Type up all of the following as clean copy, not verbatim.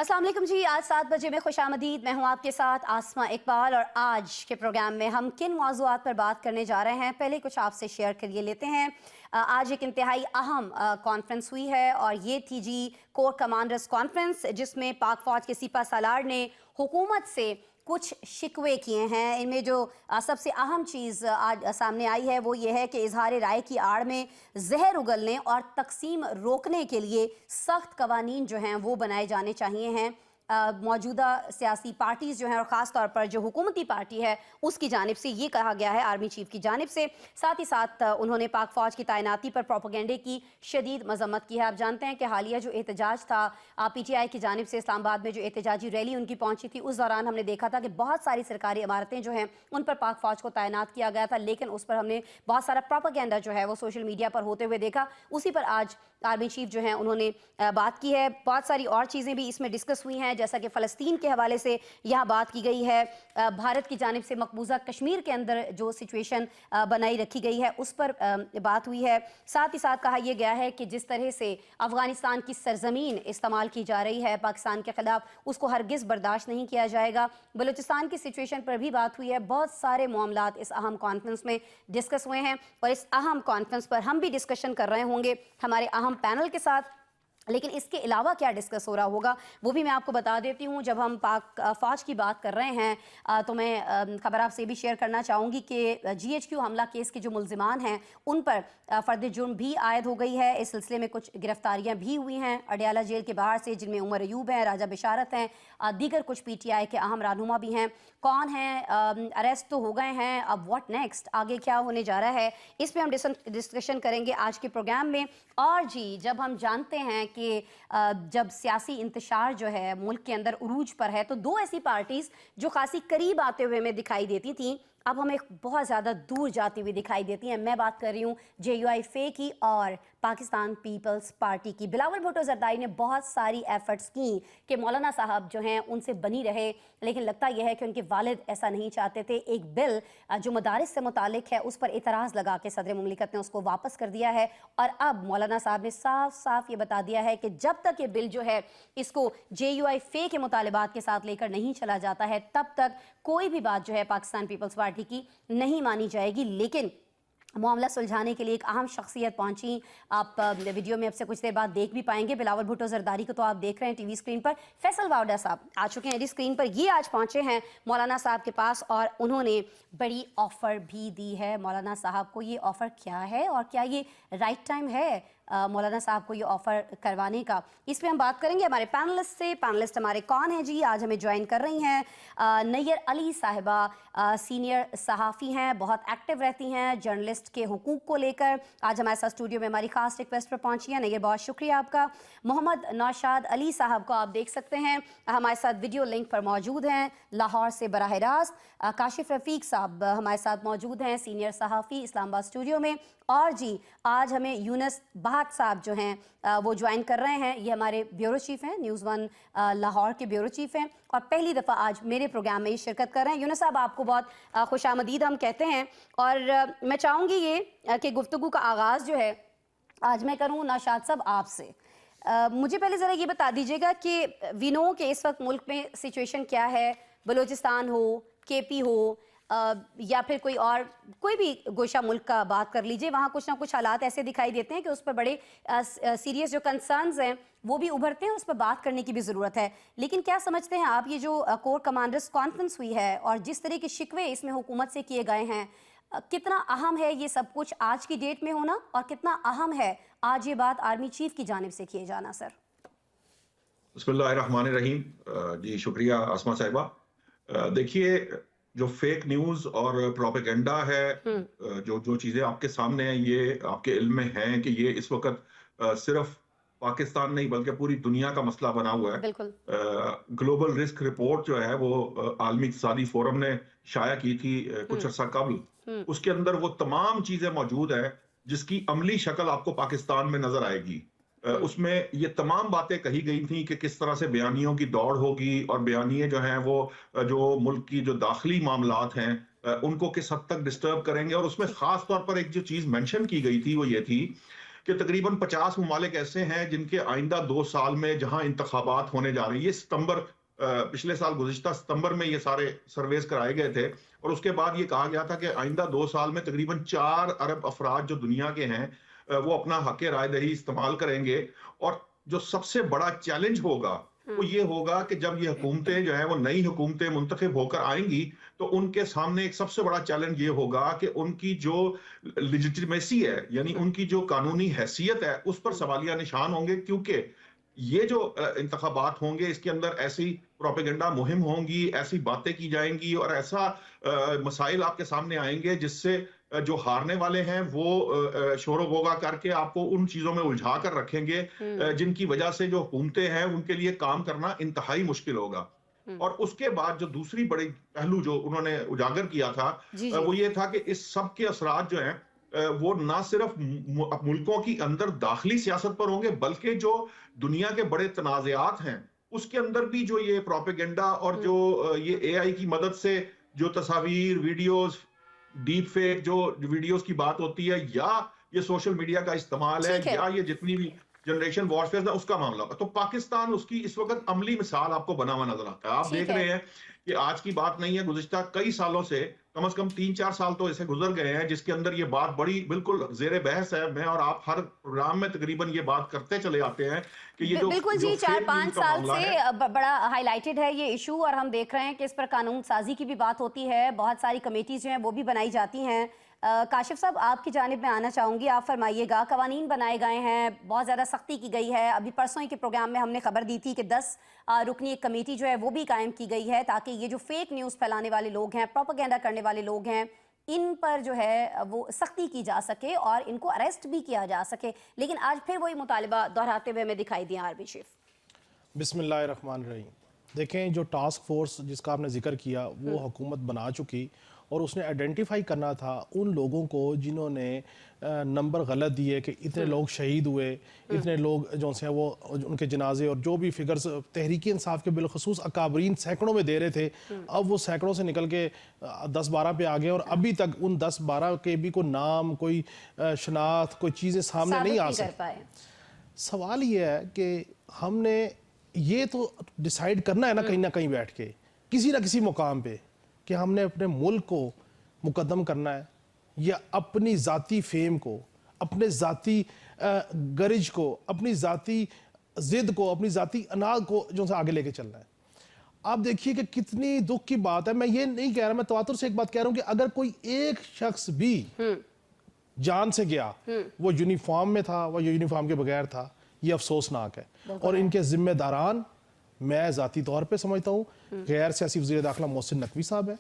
अस्सलाम वालेकुम जी। आज 7 बजे में खुशामदीद। मैं हूँ आपके साथ आसमा इकबाल और आज के प्रोग्राम में हम किन मौज़ूआत पर बात करने जा रहे हैं, पहले कुछ आपसे शेयर करिए लेते हैं। आज एक इंतहाई अहम कॉन्फ्रेंस हुई है और ये थी जी कोर कमांडर्स कॉन्फ्रेंस, जिसमें पाक फ़ौज के सिपा सालार ने हुकूमत से कुछ शिकवे किए हैं। इनमें जो सबसे अहम चीज़ आज सामने आई है वो ये है कि इजहार राय की आड़ में जहर उगलने और तकसीम रोकने के लिए सख्त कवानीन जो हैं वो बनाए जाने चाहिए हैं। मौजूदा सियासी पार्टीज़ जो हैं और ख़ास तौर पर जो हुकूमती पार्टी है उसकी जानिब से ये कहा गया है, आर्मी चीफ की जानिब से। साथ ही साथ उन्होंने पाक फ़ौज की तैनाती पर प्रोपेगेंडे की शदीद मजम्मत की है। आप जानते हैं कि हालिया जो एहतजाज था PTI की जानिब से इस्लामाबाद में जो एहतजाजी रैली उनकी पहुंची थी, उस दौरान हमने देखा था कि बहुत सारी सरकारी इमारतें जो हैं उन पर पाक फ़ौज को तैनात किया गया था, लेकिन उस पर हमने बहुत सारा प्रोपेगेंडा जो है वो सोशल मीडिया पर होते हुए देखा। उसी पर आज आर्मी चीफ जो हैं उन्होंने बात की है। बहुत सारी और चीज़ें भी इसमें डिस्कस हुई हैं, जैसा कि फ़लस्तीन के हवाले से यहाँ बात की गई है। भारत की जानिब से मकबूजा कश्मीर के अंदर जो सिचुएशन बनाई रखी गई है उस पर बात हुई है। साथ ही साथ कहा यह गया है कि जिस तरह से अफ़गानिस्तान की सरजमीन इस्तेमाल की जा रही है पाकिस्तान के ख़िलाफ़, उसको हरगिज़ बर्दाश्त नहीं किया जाएगा। बलूचिस्तान की सिचुएशन पर भी बात हुई है। बहुत सारे मामलात इस अहम कॉन्फ्रेंस में डिस्कस हुए हैं और इस अहम कॉन्फ्रेंस पर हम भी डिस्कशन कर रहे होंगे हमारे अहम पैनल के साथ। लेकिन इसके अलावा क्या डिस्कस हो रहा होगा वो भी मैं आपको बता देती हूँ। जब हम पाक फ़ौज की बात कर रहे हैं तो मैं खबर आपसे भी शेयर करना चाहूँगी कि GHQ हमला केस के जो मुल्ज़िमान हैं उन पर फ़र्द जुर्म भी आयद हो गई है। इस सिलसिले में कुछ गिरफ्तारियाँ भी हुई हैं अडियाला जेल के बाहर से, जिनमें उमर अयूब हैं, राजा बिशारत हैं, दीगर कुछ PTI के अहम रहनुमा भी हैं। कौन हैं, अरेस्ट तो हो गए हैं, अब व्हाट नेक्स्ट, आगे क्या होने जा रहा है, इस पर हम डिस्कशन करेंगे आज के प्रोग्राम में। और जी, जब हम जानते हैं कि जब सियासी इंतशार जो है मुल्क के अंदर उरूज पर है, तो दो ऐसी पार्टीज जो खासी करीब आते हुए हमें दिखाई देती थी, अब हमें बहुत ज़्यादा दूर जाती हुई दिखाई देती हैं। मैं बात कर रही हूँ JUIF की और पाकिस्तान पीपल्स पार्टी की। बिलावल भुट्टो ज़रदारी ने बहुत सारी एफर्ट्स की कि मौलाना साहब जो हैं उनसे बनी रहे, लेकिन लगता यह है कि उनके वालिद ऐसा नहीं चाहते थे। एक बिल जो मदारिस से मुतालिक है उस पर एतराज़ लगा के सदर मुमलिकत ने उसको वापस कर दिया है और अब मौलाना साहब ने साफ साफ ये बता दिया है कि जब तक ये बिल जो है इसको JUIF के मुतालिबात के साथ लेकर नहीं चला जाता है, तब तक कोई भी बात जो है पाकिस्तान पीपल्स पार्टी की नहीं मानी जाएगी। लेकिन मामला सुलझाने के लिए एक अहम शख्सियत पहुंची। आप वीडियो में अब से कुछ देर बाद देख भी पाएंगे। बिलावल भुट्टो ज़रदारी को तो आप देख रहे हैं टीवी स्क्रीन पर। फैसल वावडा साहब आ चुके हैं स्क्रीन पर। ये आज पहुंचे हैं मौलाना साहब के पास और उन्होंने बड़ी ऑफ़र भी दी है मौलाना साहब को। ये ऑफ़र क्या है और क्या ये राइट टाइम है मौलाना साहब को ये ऑफ़र करवाने का, इस पर हम बात करेंगे हमारे पैनलिस्ट से। पैनलिस्ट हमारे कौन हैं जी? आज हमें ज्वाइन कर रही हैं नैयर अली साहिबा, सीनियर सहाफ़ी हैं, बहुत एक्टिव रहती हैं जर्नलिस्ट के हुकूक़ को लेकर। आज हमारे साथ स्टूडियो में हमारी ख़ास रिक्वेस्ट पर पहुंची हैं। नैयर, बहुत शुक्रिया आपका। मोहम्मद नौशाद अली साहब को आप देख सकते हैं, हमारे साथ वीडियो लिंक पर मौजूद हैं लाहौर से बराह रास्त। काशिफ रफ़ीक साहब हमारे साथ मौजूद हैं, सीनियर सहाफ़ी, इस्लामाबाद स्टूडियो में। और जी, आज हमें यूनस बहात साहब जो हैं वो ज्वाइन कर रहे हैं। ये हमारे ब्यूरो चीफ़ हैं, न्यूज़ 1 लाहौर के ब्यूरो चीफ़ हैं और पहली दफ़ा आज मेरे प्रोग्राम में ये शिरकत कर रहे हैं। यूनस साहब, आपको बहुत खुशामदीद हम कहते हैं और मैं चाहूँगी ये कि गुफ्तगू का आगाज़ जो है आज मैं करूँ नौशाद साहब आपसे। मुझे पहले ज़रा ये बता दीजिएगा कि वी नो कि इस वक्त मुल्क में सिचुएशन क्या है, बलूचिस्तान हो, KP हो या फिर कोई भी गोशा मुल्क का बात कर लीजिए, वहाँ कुछ ना कुछ हालात ऐसे दिखाई देते हैं कि उस पर बड़े सीरियस जो कंसर्न्स हैं वो भी उभरते हैं, उस पर बात करने की भी ज़रूरत है। लेकिन क्या समझते हैं आप, ये जो कोर कमांडर्स कॉन्फ्रेंस हुई है और जिस तरह के शिकवे इसमें हुकूमत से किए गए हैं, कितना अहम है ये सब कुछ आज की डेट में होना और कितना अहम है आज ये बात आर्मी चीफ की जानिब से किए जाना? सर बिस्मिल्लाहिर्रहमानिर्रहीम। जी शुक्रिया आसमा साहिबा। देखिए, जो फेक न्यूज़ और प्रोपेगेंडा है, जो जो चीज़ें आपके सामने हैं, ये आपके इल्म में हैं कि ये इस वक्त सिर्फ पाकिस्तान नहीं बल्कि पूरी दुनिया का मसला बना हुआ है। बिल्कुल। ग्लोबल रिस्क रिपोर्ट जो है वो आलमी इक़्तिसादी फोरम ने शाया की थी कुछ अर्सा कबल। उसके अंदर वो तमाम चीज़ें मौजूद है जिसकी अमली शक्ल आपको पाकिस्तान में नजर आएगी। उसमें ये तमाम बातें कही गई थी कि किस तरह से बयानियों की दौड़ होगी और बयानिए जो हैं वो जो मुल्क की जो दाखिली मामलात हैं उनको किस हद तक डिस्टर्ब करेंगे। और उसमें खास तौर पर एक जो चीज मेंशन की गई थी वो ये थी कि तकरीबन 50 ममालिक ऐसे हैं जिनके आइंदा 2 साल में जहां इंतखाबात होने जा रहे हैं। ये सितंबर पिछले साल गुज़िश्ता सितंबर में ये सारे सर्वेस कराए गए थे और उसके बाद ये कहा गया था कि आइंदा 2 साल में तकरीबन 4 अरब अफराद जो दुनिया के हैं वो अपना हक़ राय-दही इस्तेमाल करेंगे। और जो सबसे बड़ा चैलेंज होगा वो ये होगा कि जब ये हुकूमतें जो है वो नई हुकूमतें मुंतखब होकर आएंगी तो उनके सामने एक सबसे बड़ा चैलेंज ये होगा कि उनकी जो लिजिटिमेसी है, यानी उनकी जो कानूनी हैसियत है, उस पर सवालिया निशान होंगे। क्योंकि ये जो इंतखाबात होंगे इसके अंदर ऐसी प्रोपेगेंडा मुहिम होंगी, ऐसी बातें की जाएंगी और ऐसा मसाइल आपके सामने आएंगे जिससे जो हारने वाले हैं वो शोर गोगा करके आपको उन चीजों में उलझा कर रखेंगे जिनकी वजह से जो हुकूमतें हैं उनके लिए काम करना इंतहाई मुश्किल होगा। और उसके बाद जो दूसरी बड़ी पहलू जो उन्होंने उजागर किया था वो ये था कि इस सब के असरात जो हैं वो ना सिर्फ मुल्कों की अंदर दाखिली सियासत पर होंगे बल्कि जो दुनिया के बड़े तनाज़ात हैं उसके अंदर भी जो ये प्रोपेगेंडा और जो ये एआई की मदद से जो तस्वीर, वीडियोस, डीप फेक जो वीडियोस की बात होती है या ये सोशल मीडिया का इस्तेमाल है या ये जितनी भी जनरेशन वॉरफेयर है उसका मामला होगा। तो पाकिस्तान उसकी इस वक्त अमली मिसाल आपको बना हुआ नजर आता है। आप देख रहे हैं कि आज की बात नहीं है, गुज़िश्ता कई सालों से कम 3-4 साल तो ऐसे गुजर गए हैं जिसके अंदर ये बात बड़ी बिल्कुल जेरे बहस है। मैं और आप हर प्रोग्राम में तकरीबन ये बात करते चले आते हैं कि ये बिल्कुल जी 4-5 साल से बड़ा हाईलाइटेड है ये इशू और हम देख रहे हैं कि इस पर कानून साजी की भी बात होती है, बहुत सारी कमेटीज जो हैं वो भी बनाई जाती हैं। काशिफ साहब आपकी जानिब में आना चाहूँगी, आप फरमाइएगा। कवानीन बनाए गए हैं, बहुत ज़्यादा सख्ती की गई है। अभी परसों ही के प्रोग्राम में हमने खबर दी थी कि 10 रुकनी एक कमेटी जो है वो भी कायम की गई है ताकि ये जो फेक न्यूज़ फैलाने वाले लोग हैं, प्रोपेगेंडा करने वाले लोग हैं, इन पर जो है वो सख्ती की जा सके और इनको अरेस्ट भी किया जा सके। लेकिन आज फिर वही मुतालिबा दोहराते हुए हमें दिखाई दिया आरबी चीफ। बिस्मिल्लाहिर्रहमानिर्रहीम। देखें, जो टास्क फोर्स जिसका आपने जिक्र किया वो हुकूमत बना चुकी और उसने आइडेंटिफाई करना था उन लोगों को जिन्होंने नंबर गलत दिए कि इतने लोग शहीद हुए, इतने लोग जो से वो उनके जनाजे और जो भी फिगर्स तहरीक इंसाफ के बिलखसूस अकाबरीन सैकड़ों में दे रहे थे, अब वो सैकड़ों से निकल के 10-12 पे आ गए और अभी तक उन 10-12 के भी कोई नाम, कोई शनाख्त, कोई चीज़ें सामने नहीं आ सकती। सवाल ये है कि हमने ये तो डिसाइड करना है ना कहीं बैठ के किसी ना किसी मुकाम पे कि हमने अपने मुल्क को मुकद्दम करना है या अपनी ज़ाती फेम को, अपने ज़ाती गरिज को, अपनी ज़ाती ज़िद को, अपनी ज़ाती अनाज को जो से आगे लेके चलना है। आप देखिए कि कितनी दुख की बात है। मैं ये नहीं कह रहा, मैं तवातुर से एक बात कह रहा हूँ कि अगर कोई एक शख्स भी जान से गया, वो यूनिफॉर्म में था, वो यूनिफॉर्म के बगैर था, ये अफसोसनाक है। और इनके जिम्मेदारान मैं ज़ाती तौर पे समझता हूँ गैर सियासी वज़ीर दाखिला मोहसिन नकवी साहब है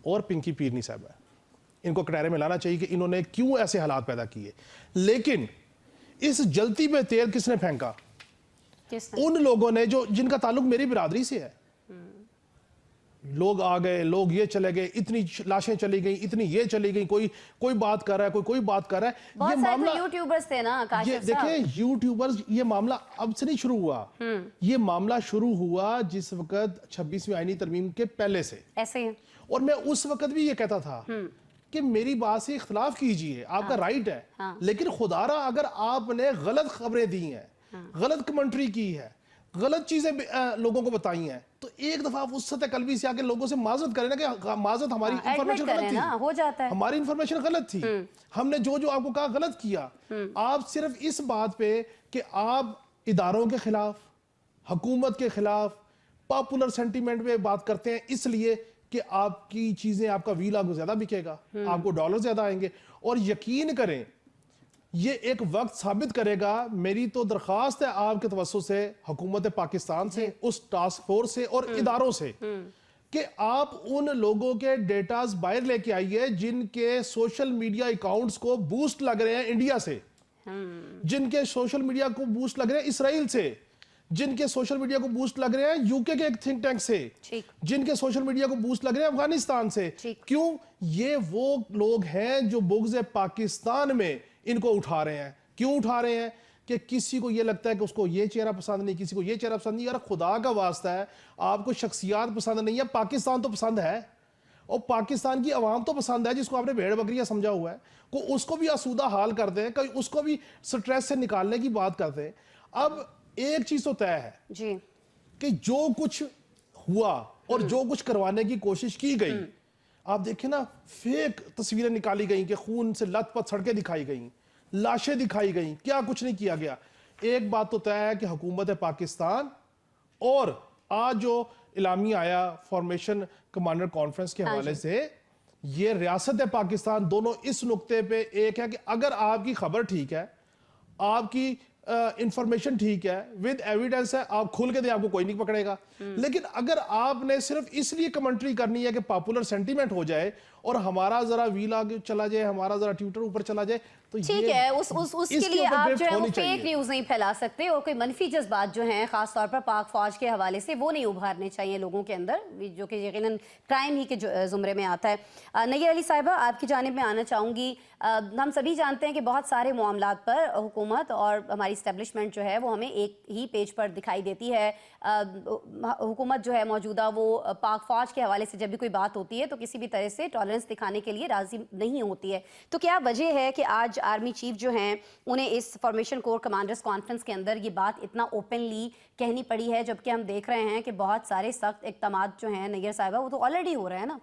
और पिंकी पीरनी साहब है। इनको कटहरे में लाना चाहिए कि इन्होंने क्यों ऐसे हालात पैदा किए। लेकिन इस जलती पे तेल किसने फेंका? उन लोगों ने जो जिनका ताल्लुक मेरी बिरादरी से है। लोग आ गए, लोग ये चले गए, इतनी लाशें चली गई, इतनी ये चली गई, कोई बात कर रहा है, कोई बात कर रहा है। ये मामला यूट्यूबर्स थे ना ये देखिए, यूट्यूबर्स, ये मामला अब से नहीं शुरू हुआ। ये मामला शुरू हुआ जिस वक्त 26वीं आईनी तरमीम के पहले से ऐसे ही। और मैं उस वक्त भी ये कहता था कि मेरी बात से इख्तलाफ कीजिए, आपका राइट है, लेकिन खुदारा अगर आपने गलत खबरें दी हैं, गलत कमेंट्री की है, गलत चीजें लोगों को बताई हैं, तो एक दफा आप उस सतह कल्बी से आके लोगों से माजरत करें ना कि माजरत हमारी इंफॉर्मेशन गलत थी, हो जाता है, हमारी इंफॉर्मेशन गलत थी, हमने जो आपको कहा गलत किया। आप सिर्फ इस बात पे कि आप इदारों के खिलाफ, हुकूमत के खिलाफ पॉपुलर सेंटीमेंट में बात करते हैं इसलिए कि आपकी चीजें, आपका व्हील आपको ज्यादा बिकेगा, आपको डॉलर ज्यादा आएंगे। और यकीन करें ये एक वक्त साबित करेगा। मेरी तो दरख्वास्त है आपके तवज्जो से, हुकूमत पाकिस्तान से, उस टास्क फोर्स से और इदारों से कि आप उन लोगों के डेटाज बाहर लेके आइए जिनके सोशल मीडिया अकाउंट्स को बूस्ट लग रहे हैं इंडिया से, जिनके सोशल मीडिया को बूस्ट लग रहे हैं इसराइल से, जिनके सोशल मीडिया को बूस्ट लग रहे हैं यूके के एक थिंक टैंक से, जिनके सोशल मीडिया को बूस्ट लग रहे हैं अफगानिस्तान से। क्यों? ये वो लोग हैं जो बुग़्ज़ पाकिस्तान में इनको उठा रहे हैं। क्यों उठा रहे हैं? कि किसी को ये लगता है कि उसको ये चेहरा पसंद नहीं, किसी को ये चेहरा पसंद नहीं। यार खुदा का वास्ता है, आपको शख्सियात पसंद नहीं है, पाकिस्तान तो पसंद है। और पाकिस्तान की आवाम तो पसंद है जिसको आपने भेड़ बकरियां समझा हुआ है, को उसको भी आसूदा हाल करते हैं, कहीं उसको भी स्ट्रेस से निकालने की बात करते हैं। अब एक चीज तो तय है जी कि जो कुछ हुआ और जो कुछ करवाने की कोशिश की गई, आप देखें ना, फेक तस्वीरें निकाली गई कि खून से लथपथ सड़कें दिखाई गई, लाशें दिखाई गई, क्या कुछ नहीं किया गया। एक बात तो तय है कि हुकूमत पाकिस्तान, और आज जो इलामी आया फॉर्मेशन कमांडर कॉन्फ्रेंस के हवाले से, ये रियासत पाकिस्तान, दोनों इस नुक्ते पे एक है कि अगर आपकी खबर ठीक है, आपकी इंफॉर्मेशन ठीक है, विद एविडेंस है, आप खुल के दे, आपको कोई नहीं पकड़ेगा। लेकिन अगर आपने सिर्फ इसलिए कमेंट्री करनी है कि पॉपुलर सेंटीमेंट हो जाए और हमारा जरा व्हील आगे चला जाए, हमारा जरा ट्विटर ऊपर चला जाए, तो ठीक है, उसके लिए आप जो है वो फेक न्यूज नहीं फैला सकते, और कोई मनफी जज्बात जो हैं खासतौर पर पाक फौज के हवाले से वो नहीं उभारने चाहिए लोगों के अंदर, जो कि यकीनन क्राइम ही के जुमरे में आता है। नय्यर अली साहिबा, आपकी जानिब में आना चाहूँगी। हम सभी जानते हैं कि बहुत सारे मामलात पर हुकूमत और हमारी इस्टेब्लिशमेंट जो है वो हमें एक ही पेज पर दिखाई देती है। हुकूमत जो है मौजूदा वो पाक फौज के हवाले से जब भी कोई बात होती है तो किसी भी तरह से टॉलरेंस दिखाने के लिए राजी नहीं होती है। तो क्या वजह है कि आज आर्मी चीफ जो हैं उन्हें इस फॉर्मेशन कोर कमांडर्स कॉन्फ्रेंस के अंदर ये बात इतना ओपनली कहनी पड़ी है, जबकि हम देख रहे हैं कि बहुत सारे सख्त इक़दामात जो हैं नय्यर साहिबा वो तो ऑलरेडी हो रहे हैं ना?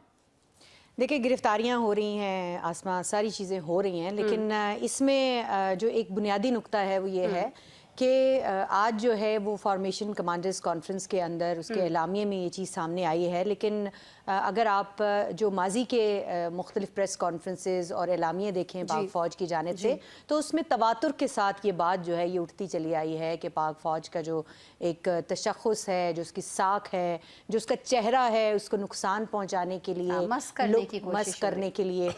देखिए, गिरफ्तारियां हो रही हैं आसमा, सारी चीज़ें हो रही हैं, लेकिन इसमें जो एक बुनियादी नुक्ता है वो ये है कि आज जो है वो फॉर्मेशन कमांडर्स कॉन्फ्रेंस के अंदर उसके एलामिये में ये चीज़ सामने आई है। लेकिन अगर आप जो माजी के मुख्तलिफ प्रेस कॉन्फ्रेंसेस और एलामिये देखें पाक फ़ौज की जानिब से, तो उसमें तवातुर के साथ ये बात जो है ये उठती चली आई है कि पाक फ़ौज का जो एक तशख़्ख़ुस है, जो उसकी साख है, जो उसका चेहरा है, उसको नुकसान पहुँचाने के लिए, मस करने के लिए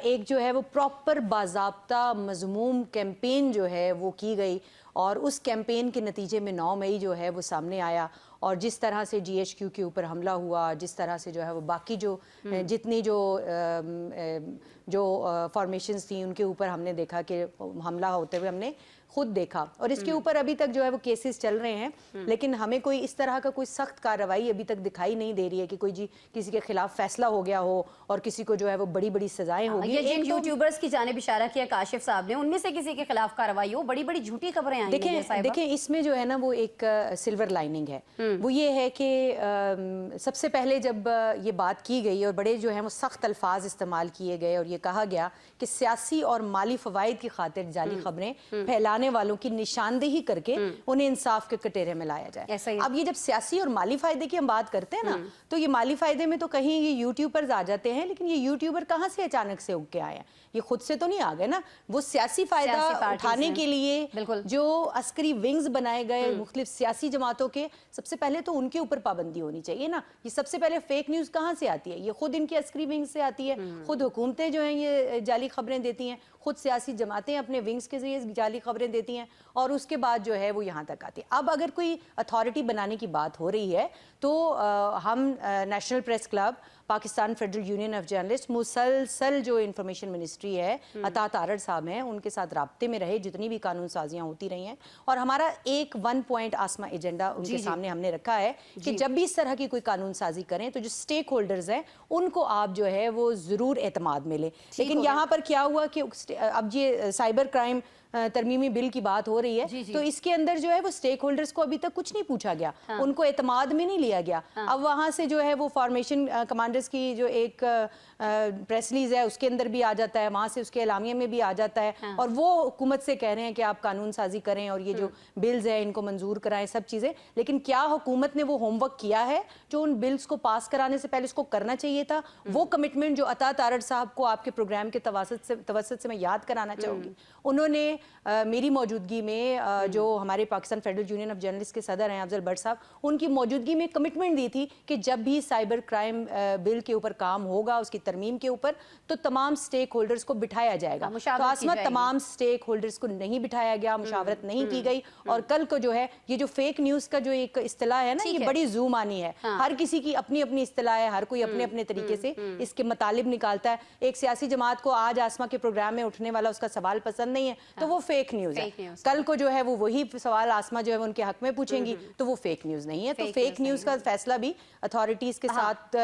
एक जो है वो प्रॉपर बाज़ाब्ता मज़मूम कैंपेन जो है वो की गई, और उस कैंपेन के नतीजे में 9 मई जो है वो सामने आया। और जिस तरह से GHQ के ऊपर हमला हुआ, जिस तरह से जो है वो बाकी जो जितनी जो फॉर्मेशंस थी उनके ऊपर हमने देखा कि हमला होते हुए हमने खुद देखा, और इसके ऊपर अभी तक जो है वो केसेस चल रहे हैं, लेकिन हमें कोई इस तरह का कोई सख्त कार्रवाई अभी तक दिखाई नहीं दे रही है कि कोई किसी के खिलाफ फैसला हो गया हो और किसी को जो है वो बड़ी बड़ी सजाएं होगी। जिन यूट्यूबर्स की जानिब इशारा किया काशिफ साहब ने, उनमें से किसी के खिलाफ कार्रवाई हो, बड़ी बड़ी झूठी खबरें आई हैं। देखें इसमें जो है ना वो एक सिल्वर लाइनिंग है, वो ये है कि सबसे पहले जब ये बात की गई और बड़े जो है वो सख्त अल्फाज इस्तेमाल किए गए और ये कहा गया कि सियासी और माली फवाइद की खातिर जाली खबरें फैलाने वालों की निशानदेही करके उन्हें इंसाफ के कटोरे में लाया जाए। अब ये जब सियासी और माली फायदे की हम बात करते हैं ना, तो ये माली फायदे में तो कहीं ये यूट्यूबर्स आ जाते हैं, लेकिन ये यूट्यूबर कहाँ से अचानक से उग के आए हैं? ये खुद से तो नहीं आ गए ना, वो सियासी फायदा उठाने के लिए जो अस्करी विंग्स बनाए गए मुख्तलिफ सियासी जमातों के, सबसे पहले तो उनके ऊपर पाबंदी होनी चाहिए ना। ये सबसे पहले फेक न्यूज़ कहाँ से आती है? ये खुद इनकी अस्करी विंग्स से आती है, खुद हुकूमतें जो हैं ये जाली खबरें देती हैं, खुद सियासी जमातें अपने विंग्स के जरिए जाली खबरें देती हैं, और उसके बाद जो है वो यहाँ तक आती है। अब अगर कोई अथॉरिटी बनाने की बात हो रही है तो हम national press club, Pakistan federal union of journalist, मुसलसल जो इंफॉर्मेशन मिनिस्ट्री है, अता तारड़ साहब हैं, उनके साथ राब्ते में रहे, जितनी भी कानून साजियाँ होती रही हैं, और हमारा एक 1 पॉइंट आसमा एजेंडा उनके सामने हमने रखा है कि जब भी इस तरह की कोई कानून साजी करें तो जो स्टेक होल्डर्स हैं उनको आप जो है वो ज़रूर एतमाद मिले। लेकिन यहाँ पर क्या हुआ कि अब ये साइबर क्राइम तरमीमी बिल की बात हो रही है, तो इसके अंदर जो है वो स्टेक होल्डर्स को अभी तक कुछ नहीं पूछा गया, उनको एतमाद में नहीं लिया गया। अब वहाँ से जो है वो फॉर्मेशन कमांडर्स की जो एक प्रेस रिलीज है उसके अंदर भी आ जाता है, वहाँ से उसके एलामिया में भी आ जाता है, और वो हुकूमत से कह रहे हैं कि आप कानून साजी करें और ये जो बिल्स है इनको मंजूर कराएं, सब चीज़ें। लेकिन क्या हुकूमत ने वो होमवर्क किया है जो उन बिल्स को पास कराने से पहले उसको करना चाहिए था? वो कमिटमेंट जो अता तारड़ साहब को आपके प्रोग्राम के तवसत से मैं याद कराना चाहूँगी, उन्होंने मेरी मौजूदगी में जो हमारे Pakistan federal union of journalist के सदर हैं अफजल भट्ट साहब, उनकी मौजूदगी में कमिटमेंट दी थी कि जब भी साइबर क्राइम बिल के ऊपर काम होगा, उसकी तरमीम के ऊपर, तो तमाम स्टेक होल्डर्स को बिठाया जाएगा। तो आसमा तमाम स्टेक होल्डर्स को नहीं बिठाया गया, मुशावरत नहीं की गई, और कल को जो है ये जो फेक न्यूज़ का जो एक इस्तिलाह है ना, ये बड़ी जूम आनी है। हर किसी की अपनी अपनी इस्तिलाह है, हर कोई अपने अपने तरीके से इसके मतलब निकालता है। एक सियासी जमात को आज आसमा के प्रोग्राम में उठने वाला उसका सवाल पसंद नहीं है तो वो फेक न्यूज है। कल को जो है वो वही सवाल आसमा जो है उनके हक में पूछेंगी तो वो फेक न्यूज नहीं है। तो फेक न्यूज का फैसला भी अथॉरिटीज के साथ,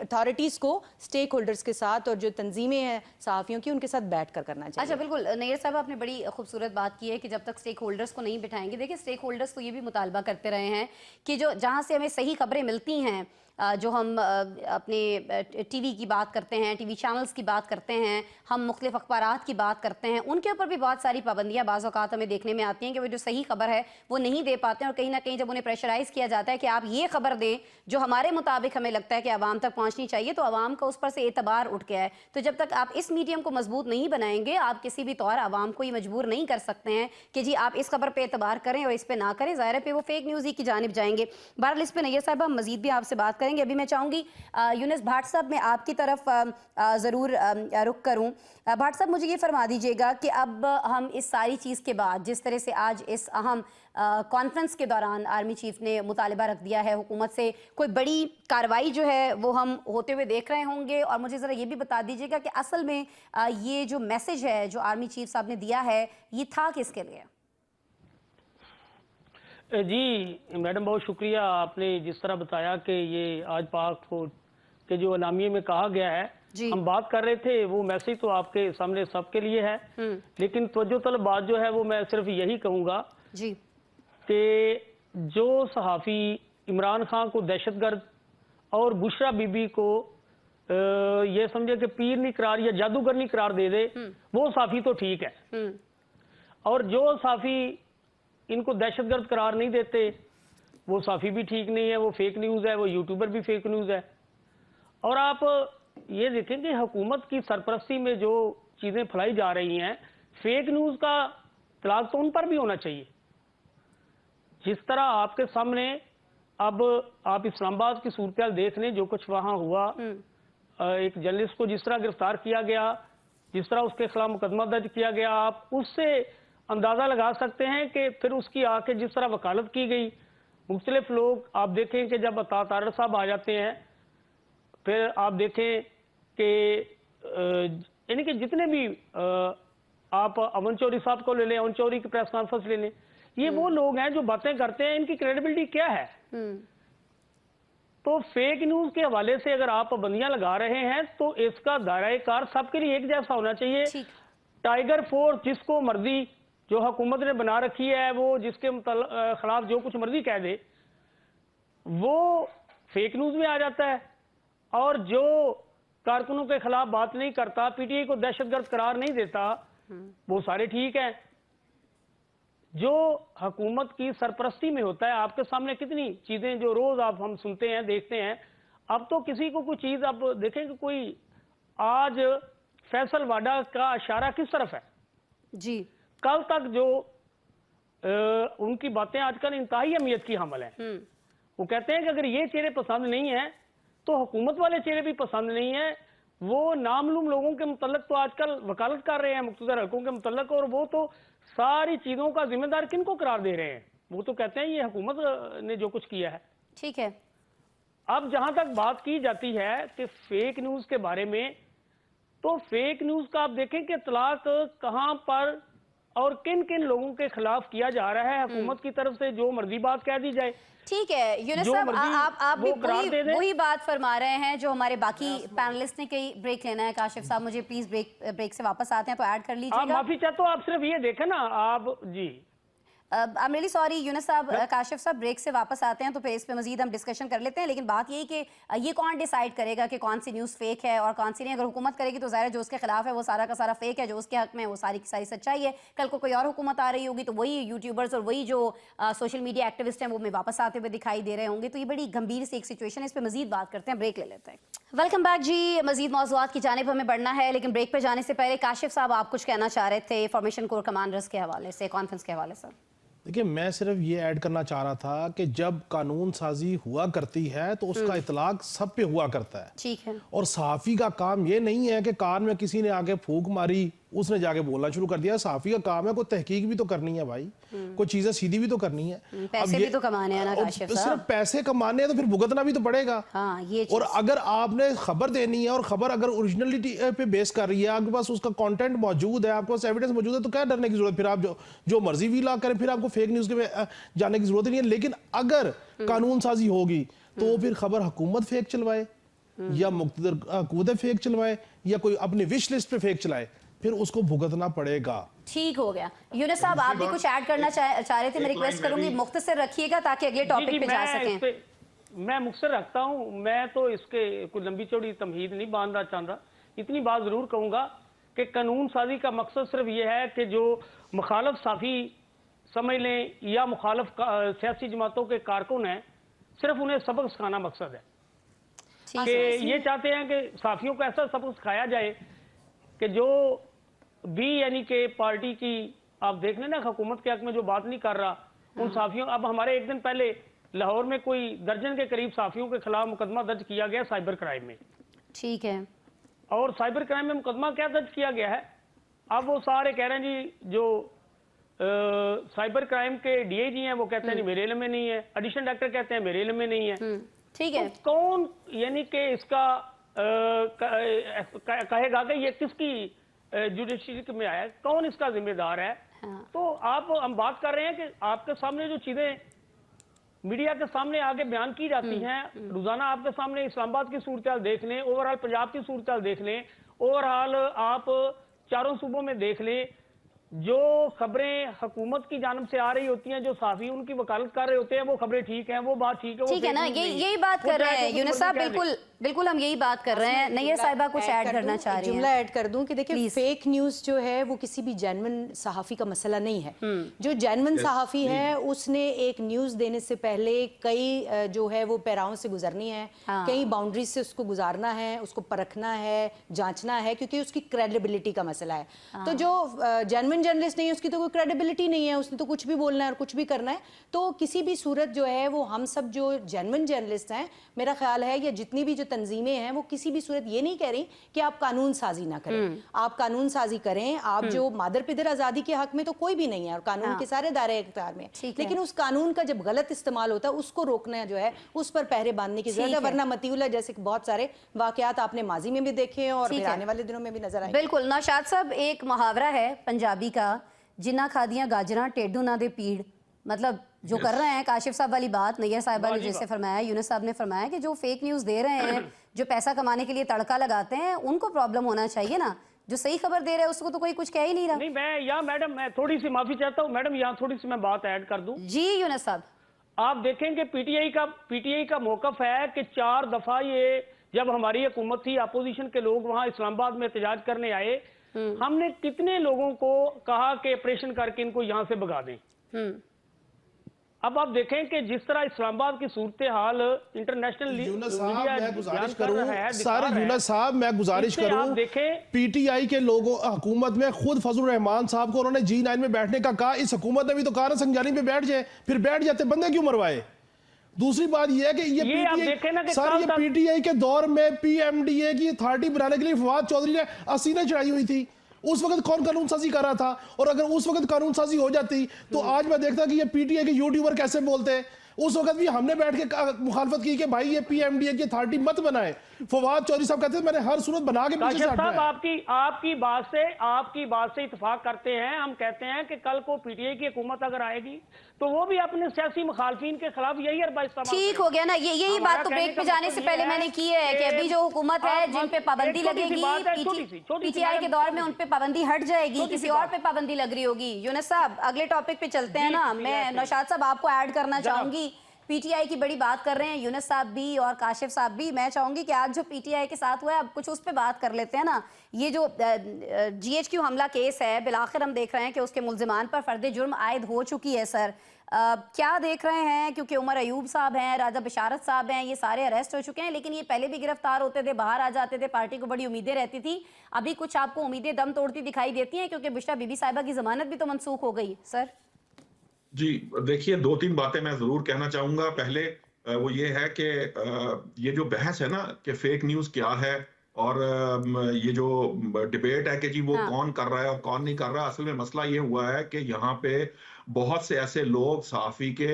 अथॉरिटीज को स्टेक होल्डर्स के साथ और जो तंजीमें हैं सहाफियों की उनके साथ बैठ कर करना चाहिए। अच्छा, बिल्कुल नैयर साहब, आपने बड़ी खूबसूरत बात की है कि जब तक स्टेक होल्डर्स को नहीं बिठाएंगे, देखिए स्टेक होल्डर्स तो ये भी मुतालबा करते रहे हैं कि जो जहाँ से हमें सही खबरें मिलती हैं, जो हम अपने टीवी की बात करते हैं, टीवी चैनल्स की बात करते हैं, हम मुख्तलिफ अखबारात की बात करते हैं, उनके ऊपर भी बहुत सारी पाबंदियाँ बाज़ औक़ात हमें देखने में आती हैं कि वो जो सही खबर है वो नहीं दे पाते हैं। और कहीं ना कहीं जब उन्हें प्रेशराइज़ किया जाता है कि आप ये खबर दें जो हमारे मुताबिक हमें लगता है कि आवाम तक पहुँचनी चाहिए, तो आवाम का उस पर से एतबार उठ गया है। तो जब तक आप इस मीडियम को मजबूत नहीं बनाएंगे, आप किसी भी तौर आवाम को ये मजबूर नहीं कर सकते हैं कि जी आप इस खबर पर एतबार करें और इस पर ना करें। ज़ाहिर है पे वो फेक न्यूज़ ही की जानिब जाएंगे। बहरहाल इस पर नैयर साहब हम मजीद भी आपसे बात करेंगे। अभी मैं चाहूँगी यूनुस भाट साहब, मैं आपकी तरफ ज़रूर रुख करूँ। भाट साहब, मुझे ये फरमा दीजिएगा कि अब हम इस सारी चीज़ के बाद, जिस तरह से आज इस अहम कॉन्फ्रेंस के दौरान आर्मी चीफ ने मुतालिबा रख दिया है हुकूमत से, कोई बड़ी कार्रवाई जो है वो हम होते हुए देख रहे होंगे। और मुझे ज़रा ये भी बता दीजिएगा कि असल में ये जो मैसेज है जो आर्मी चीफ साहब ने दिया है, ये था किसके लिए? जी मैडम, बहुत शुक्रिया। आपने जिस तरह बताया कि ये आज पाक फौज के जो अलामिये में कहा गया है, हम बात कर रहे थे, वो मैसेज तो आपके सामने सबके लिए है, लेकिन तवज्जो तलब बात जो है वो मैं सिर्फ यही कहूँगा कि जो सहाफ़ी इमरान खान को दहशतगर्द और बुशरा बीबी को ये समझे कि पीर नहीं करार या जादूगर नहीं करार दे दे, वो सहाफ़ी तो ठीक है। और जो सहाफ़ी इनको दहशतगर्द करार नहीं देते, वो सहाफ़ी भी ठीक नहीं है, वो फेक न्यूज़ है, वो यूट्यूबर भी फेक न्यूज़ है। और आप ये देखें कि हुकूमत की सरपरस्ती में जो चीज़ें फैलाई जा रही हैं, फेक न्यूज़ का इतलाक तो उन पर भी होना चाहिए। जिस तरह आपके सामने अब आप इस्लामाबाद की सूरत देख लें, जो कुछ वहाँ हुआ, एक जर्नलिस्ट को जिस तरह गिरफ्तार किया गया, जिस तरह उसके खिलाफ मुकदमा दर्ज किया गया, आप उससे अंदाज़ा लगा सकते हैं कि फिर उसकी आके जिस तरह वकालत की गई, मुख्तलिफ लोग आप देखें कि जब अता तारड़ साहब आ जाते हैं, फिर आप देखें कि यानी कि जितने भी आप अमन चौधरी साहब को ले लें, अमन चौधरी की प्रेस कॉन्फ्रेंस ले लें, ये वो लोग हैं जो बातें करते हैं, इनकी क्रेडिबिलिटी क्या है? तो फेक न्यूज़ के हवाले से अगर आप पाबंदियां लगा रहे हैं तो इसका दायरा कार सबके लिए एक जैसा होना चाहिए। टाइगर फोर्स जिसको मर्जी जो हुकूमत ने बना रखी है, वो जिसके खिलाफ जो कुछ मर्जी कह दे, वो फेक न्यूज़ में आ जाता है। और जो कारकुनों के खिलाफ बात नहीं करता, पीटीआई को दहशतगर्द करार नहीं देता, वो सारे ठीक हैं। जो हुकूमत की सरपरस्ती में होता है, आपके सामने कितनी चीजें जो रोज आप हम सुनते हैं, देखते हैं। अब तो किसी को कोई चीज आप देखें कि कोई आज फैसल वाडा का इशारा किस तरफ है जी, कल तक जो उनकी बातें आजकल इंतहाई अहमियत की हामिल हैं। वो कहते हैं कि अगर ये चेहरे पसंद नहीं है तो हुकूमत वाले चेहरे भी पसंद नहीं है। वो नामालूम लोगों के मुतल्लक तो आजकल वकालत कर रहे हैं, मुख्तसर हलकों के मुतल्लक, और वो तो सारी चीजों का जिम्मेदार किनको करार दे रहे हैं? वो तो कहते हैं ये हुकूमत ने जो कुछ किया है। ठीक है। अब जहां तक बात की जाती है कि फेक न्यूज के बारे में, तो फेक न्यूज का आप देखें कि इतलाक कहां पर और किन किन लोगों के खिलाफ किया जा रहा है। हुकूमत की तरफ से जो मर्जी बात कह दी जाए। ठीक है यूनुस साहब, आप भी वही बात फरमा रहे हैं जो हमारे बाकी पैनलिस्ट ने कई ब्रेक लेना है। काशिफ साहब, मुझे प्लीज ब्रेक से वापस आते हैं तो ऐड कर लीजिएगा। माफी चाहता हूं, आप सिर्फ ये देखें ना आप जी। I am really sorry Yunus साहब, काशिफ साहब ब्रेक से वापस आते हैं तो फिर इस पे मजीद हम डिस्कशन कर लेते हैं। लेकिन बात यही कि ये कौन डिसाइड करेगा कि कौन सी न्यूज़ फेक है और कौन सी नहीं? अगर हुकूमत करेगी तो ज़ाहिर है जो उसके खिलाफ है वो सारा का सारा फेक है, जो उसके हक में वो सारी की सारी सच्चाई है। कल को कोई और हुकूमत आ रही होगी तो वही यूट्यूबर्स और वही जो सोशल मीडिया एक्टिविस्ट हैं वो में वापस आते हुए दिखाई दे रहे होंगे। तो ये बड़ी गंभीर सी एक सिचुएशन है, इस पर मजीद बात करते हैं, ब्रेक ले लेते हैं। वेलकम बैक जी। मजीद मौज़ूआत की जानिब हमें बढ़ना है, लेकिन ब्रेक पर जाने से पहले काशिफ साहब आप कुछ कहना चाह रहे थे फॉर्मेशन कोर कमांडर्स के हवाले से, कॉन्फ्रेंस के हवाले से। देखिए, मैं सिर्फ ये ऐड करना चाह रहा था कि जब कानून साजी हुआ करती है तो उसका इतलाक सब पे हुआ करता है। ठीक है। और सहाफ़ी का काम ये नहीं है कि कार में किसी ने आके फूंक मारी उसने जाके बोलना शुरू कर दिया। सहाफ़ी का काम है कोई तहकीक भी तो करनी है भाई, कोई चीज़ें सीधी भी तो करनी है। पैसे भी तो कमाने हैं ना काशिफ साहब। सिर्फ पैसे कमाने हैं तो फिर भुगतना भी तो पड़ेगा। हाँ, ये और अगर आपने खबर देनी है और खबर अगर ओरिजिनलिटी पे बेस कर रही है, आपके पास उसका कंटेंट मौजूद है, आपके पास एविडेंस मौजूद है, तो क्या डरने की जरूरत? फिर आप जो मर्जी भी ला करें, फिर आपको फेक न्यूज़ के जाने की जरूरत नहीं है। लेकिन अगर कानून साजी होगी तो फिर खबर हुकूमत फेक चलवाए या मुक़्तदर हुकूमतें फेक चलवाए या कोई अपनी विश लिस्ट पे फेक चलाए, फिर उसको भुगतना पड़ेगा। ठीक हो गया। यूनुस साहब, आप भी कुछ ऐड करना चाह रहे थे? मैं रिक्वेस्ट करूंगी मुख्तसर रखिएगा ताकि अगले टॉपिक पे जा सकें। मैं मुख्तसर रखता हूं। मैं तो इसके कोई लंबी चौड़ी तमहीद नहीं बांधना चाहता। इतनी बात जरूर कहूंगा कि कानून साजी का मकसद सिर्फ ये है कि जो मुखालफ साफी समझ लें या मुखालफ सियासी जमातों के कारकुन हैं, सिर्फ उन्हें सबक सिखाना मकसद है। कि ये चाहते हैं कि साफियों को ऐसा सबक सिखाया जाए कि जो भी यानी कि पार्टी की, आप देख लें ना, हुकूमत के हक में जो बात नहीं कर रहा उन साफियों, अब हमारे एक दिन पहले लाहौर में कोई दर्जन के करीब साफियों के खिलाफ मुकदमा दर्ज किया गया साइबर क्राइम में। ठीक है। और साइबर क्राइम में मुकदमा क्या दर्ज किया गया है? अब वो सारे कह रहे हैं जी, जो साइबर क्राइम के डीआईजी हैं वो कहते हैं जी मेरे इल्म में नहीं है, एडिशनल डायरेक्टर कहते हैं मेरे इल्म में नहीं है। ठीक है। तो कौन यानी कि इसका कहेगा कि ये किसकी जुडिशरी में आया है, कौन इसका जिम्मेदार है? हाँ। तो हम बात कर रहे हैं कि आपके सामने जो चीजें मीडिया के सामने आगे बयान की जाती हैं, रोजाना आपके सामने इस्लामाबाद की सूरत देख लें, ओवरऑल पंजाब की सूरत देख लें, ओवरऑल आप चारों सूबों में देख लें, जो खबरें हुकूमत की जानिब से आ रही होती हैं, जो साफी उनकी वकालत कर रहे होते हैं, वो खबरें ठीक हैं, वो बात ठीक है, ठीक है ना। यही बात कर रहे हैं यूनुस साहब, बिल्कुल हम यही बात कर रहे हैं। नैयर साहिबा कुछ ऐड करना चाह रही हैं? जुमला ऐड कर दूं कि देखिए, फेक न्यूज़ जो है वो किसी भी जेन्युइन सहाफ़ी का मसला नहीं है। जो जेन्युइन सहाफ़ी है उसने एक न्यूज़ देने से पहले कई जो है वो पैराओं से गुजरनी है, कई बाउंड्रीज से उसको गुजारना है, उसको परखना है, जांचना है, क्योंकि उसकी क्रेडिबिलिटी का मसला है। तो जो जेन्युइन जर्नलिस्ट नहीं है उसकी तो कोई क्रेडिबिलिटी नहीं है, उसने तो कुछ भी बोलना है और कुछ भी करना है। तो किसी भी सूरत जो है वो हम सब जो जेन्युइन जर्नलिस्ट हैं, मेरा ख्याल है, या जितनी भी जो तंजीमें हैं, वो किसी भी सूरत ये नहीं कह रही कि आप कानून साजी ना करें। आप कानून साजी करें। आप जो मादर पिदर आज़ादी के हक में तो कोई भी नहीं है और कानून के सारे दायरे इख्तियार में, लेकिन उस कानून का जब गलत इस्तेमाल होता है उसको रोकना जो है, उस पर पहरे बांधने की जरूरत है। वरना मतीउल्लाह जैसे बहुत सारे वाकयात आपने माजी में भी देखे हैं और फिर आने वाले दिनों में भी नजर आए। बिल्कुल। नौशाद साहब, एक मुहावरा है पंजाबी का, जिन्ना खादियां गाजरां टेढ़ू ना दे पीड़। मतलब जो कर रहे हैं काशिफ साहब वाली बात नैयर साहिबा ने जैसे फरमाया, यूनुस साहब ने फरमाया कि जो फेक न्यूज़ दे रहे हैं, जो पैसा कमाने के लिए तड़का लगाते हैं, उनको प्रॉब्लम होना चाहिए ना। जो सही खबर दे रहे हैं उसको तो कोई कुछ कह ही नहीं रहा। नहीं, मैं थोड़ी सी माफी चाहता हूँ मैडम, यहाँ थोड़ी सी मैं बात ऐड कर दूं। जी यूनुस साहब, आप देखेंगे पीटीआई का मौकफ है कि 4 दफा ये, जब हमारी हुकूमत थी, अपोजिशन के लोग वहां इस्लामाबाद में एहतजाज करने आए, हमने कितने लोगों को कहा कि ऑपरेशन करके इनको यहां से भगा दें। अब आप देखें कि जिस तरह इस्लामाबाद की सूरत हाल इंटरनेशनल यूनुस साहब मैं गुजारिश करूं पीटीआई के लोगों हुकूमत में खुद फजल रहमान साहब को उन्होंने G9 में बैठने का कहा। इस हुकूमत ने भी तो कहा संजानी पे बैठ जाए, फिर बैठ जाते, बंदे क्यों मरवाए? दूसरी बात यह है कि ये पीटीआई के दौर में पीएमडीए की अथॉरिटी बनाने के लिए फवाद चौधरी ने असीने चढ़ाई हुई थी। उस वक्त कौन कानून साजी कर रहा था? और अगर उस वक्त कानून साजी हो जाती तो आज मैं देखता कि ये पीटीआई के यूट्यूबर कैसे बोलते हैं। उस वक्त भी हमने बैठ के मुखालफत की कि भाई ये पीएमडीए की अथॉरिटी मत बनाए। फवाद चौधरी साहब कहते हैं मैंने हर सूरत बना के पीछे से हटना है। आपकी बात से इत्तेफाक करते हैं। हम कहते हैं कि कल को पीटीआई की हुकूमत अगर आएगी तो वो भी अपने सियासी मुखालफिन के खिलाफ यही अरबा इस्तेमाल। ठीक हो गया ना। यही बात तो ब्रेक पे जाने से पहले मैंने की है कि अभी जो हुकूमत है जिन पे पाबंदी लगेगी, पीटीआई के दौर में उन पे पाबंदी हट जाएगी, किसी और पे पाबंदी लग रही होगी। यूनुस साहब, अगले टॉपिक पे चलते हैं ना। मैं नौशाद साहब आपको ऐड करना चाहूंगी। पीटीआई की बड़ी बात कर रहे हैं यूनुस साहब भी और काशिफ साहब भी। मैं चाहूंगी कि आज जो पीटीआई के साथ हुआ है, अब कुछ उस पे बात कर लेते हैं ना। ये जो जीएचक्यू हमला केस है, बिलाखिर हम देख रहे हैं कि उसके मुल्जिमान पर फर्द जुर्म आयद हो चुकी है। सर क्या देख रहे हैं? क्योंकि उमर अयूब साहब हैं, राजा बशारत साहब हैं, ये सारे अरेस्ट हो चुके हैं, लेकिन ये पहले भी गिरफ्तार होते थे, बाहर आ जाते थे, पार्टी को बड़ी उम्मीदें रहती थी। अभी कुछ आपको उम्मीदें दम तोड़ती दिखाई देती हैं, क्योंकि बुशरा बीबी साहिबा की जमानत भी तो मनसूख हो गई। सर जी देखिए, 2-3 बातें मैं जरूर कहना चाहूंगा। पहले वो ये है कि ये जो बहस है ना कि फेक न्यूज क्या है और ये जो डिबेट है कि जी वो हाँ। कौन कर रहा है और कौन नहीं कर रहा, असल में मसला ये हुआ है कि यहाँ पे बहुत से ऐसे लोग सहाफी के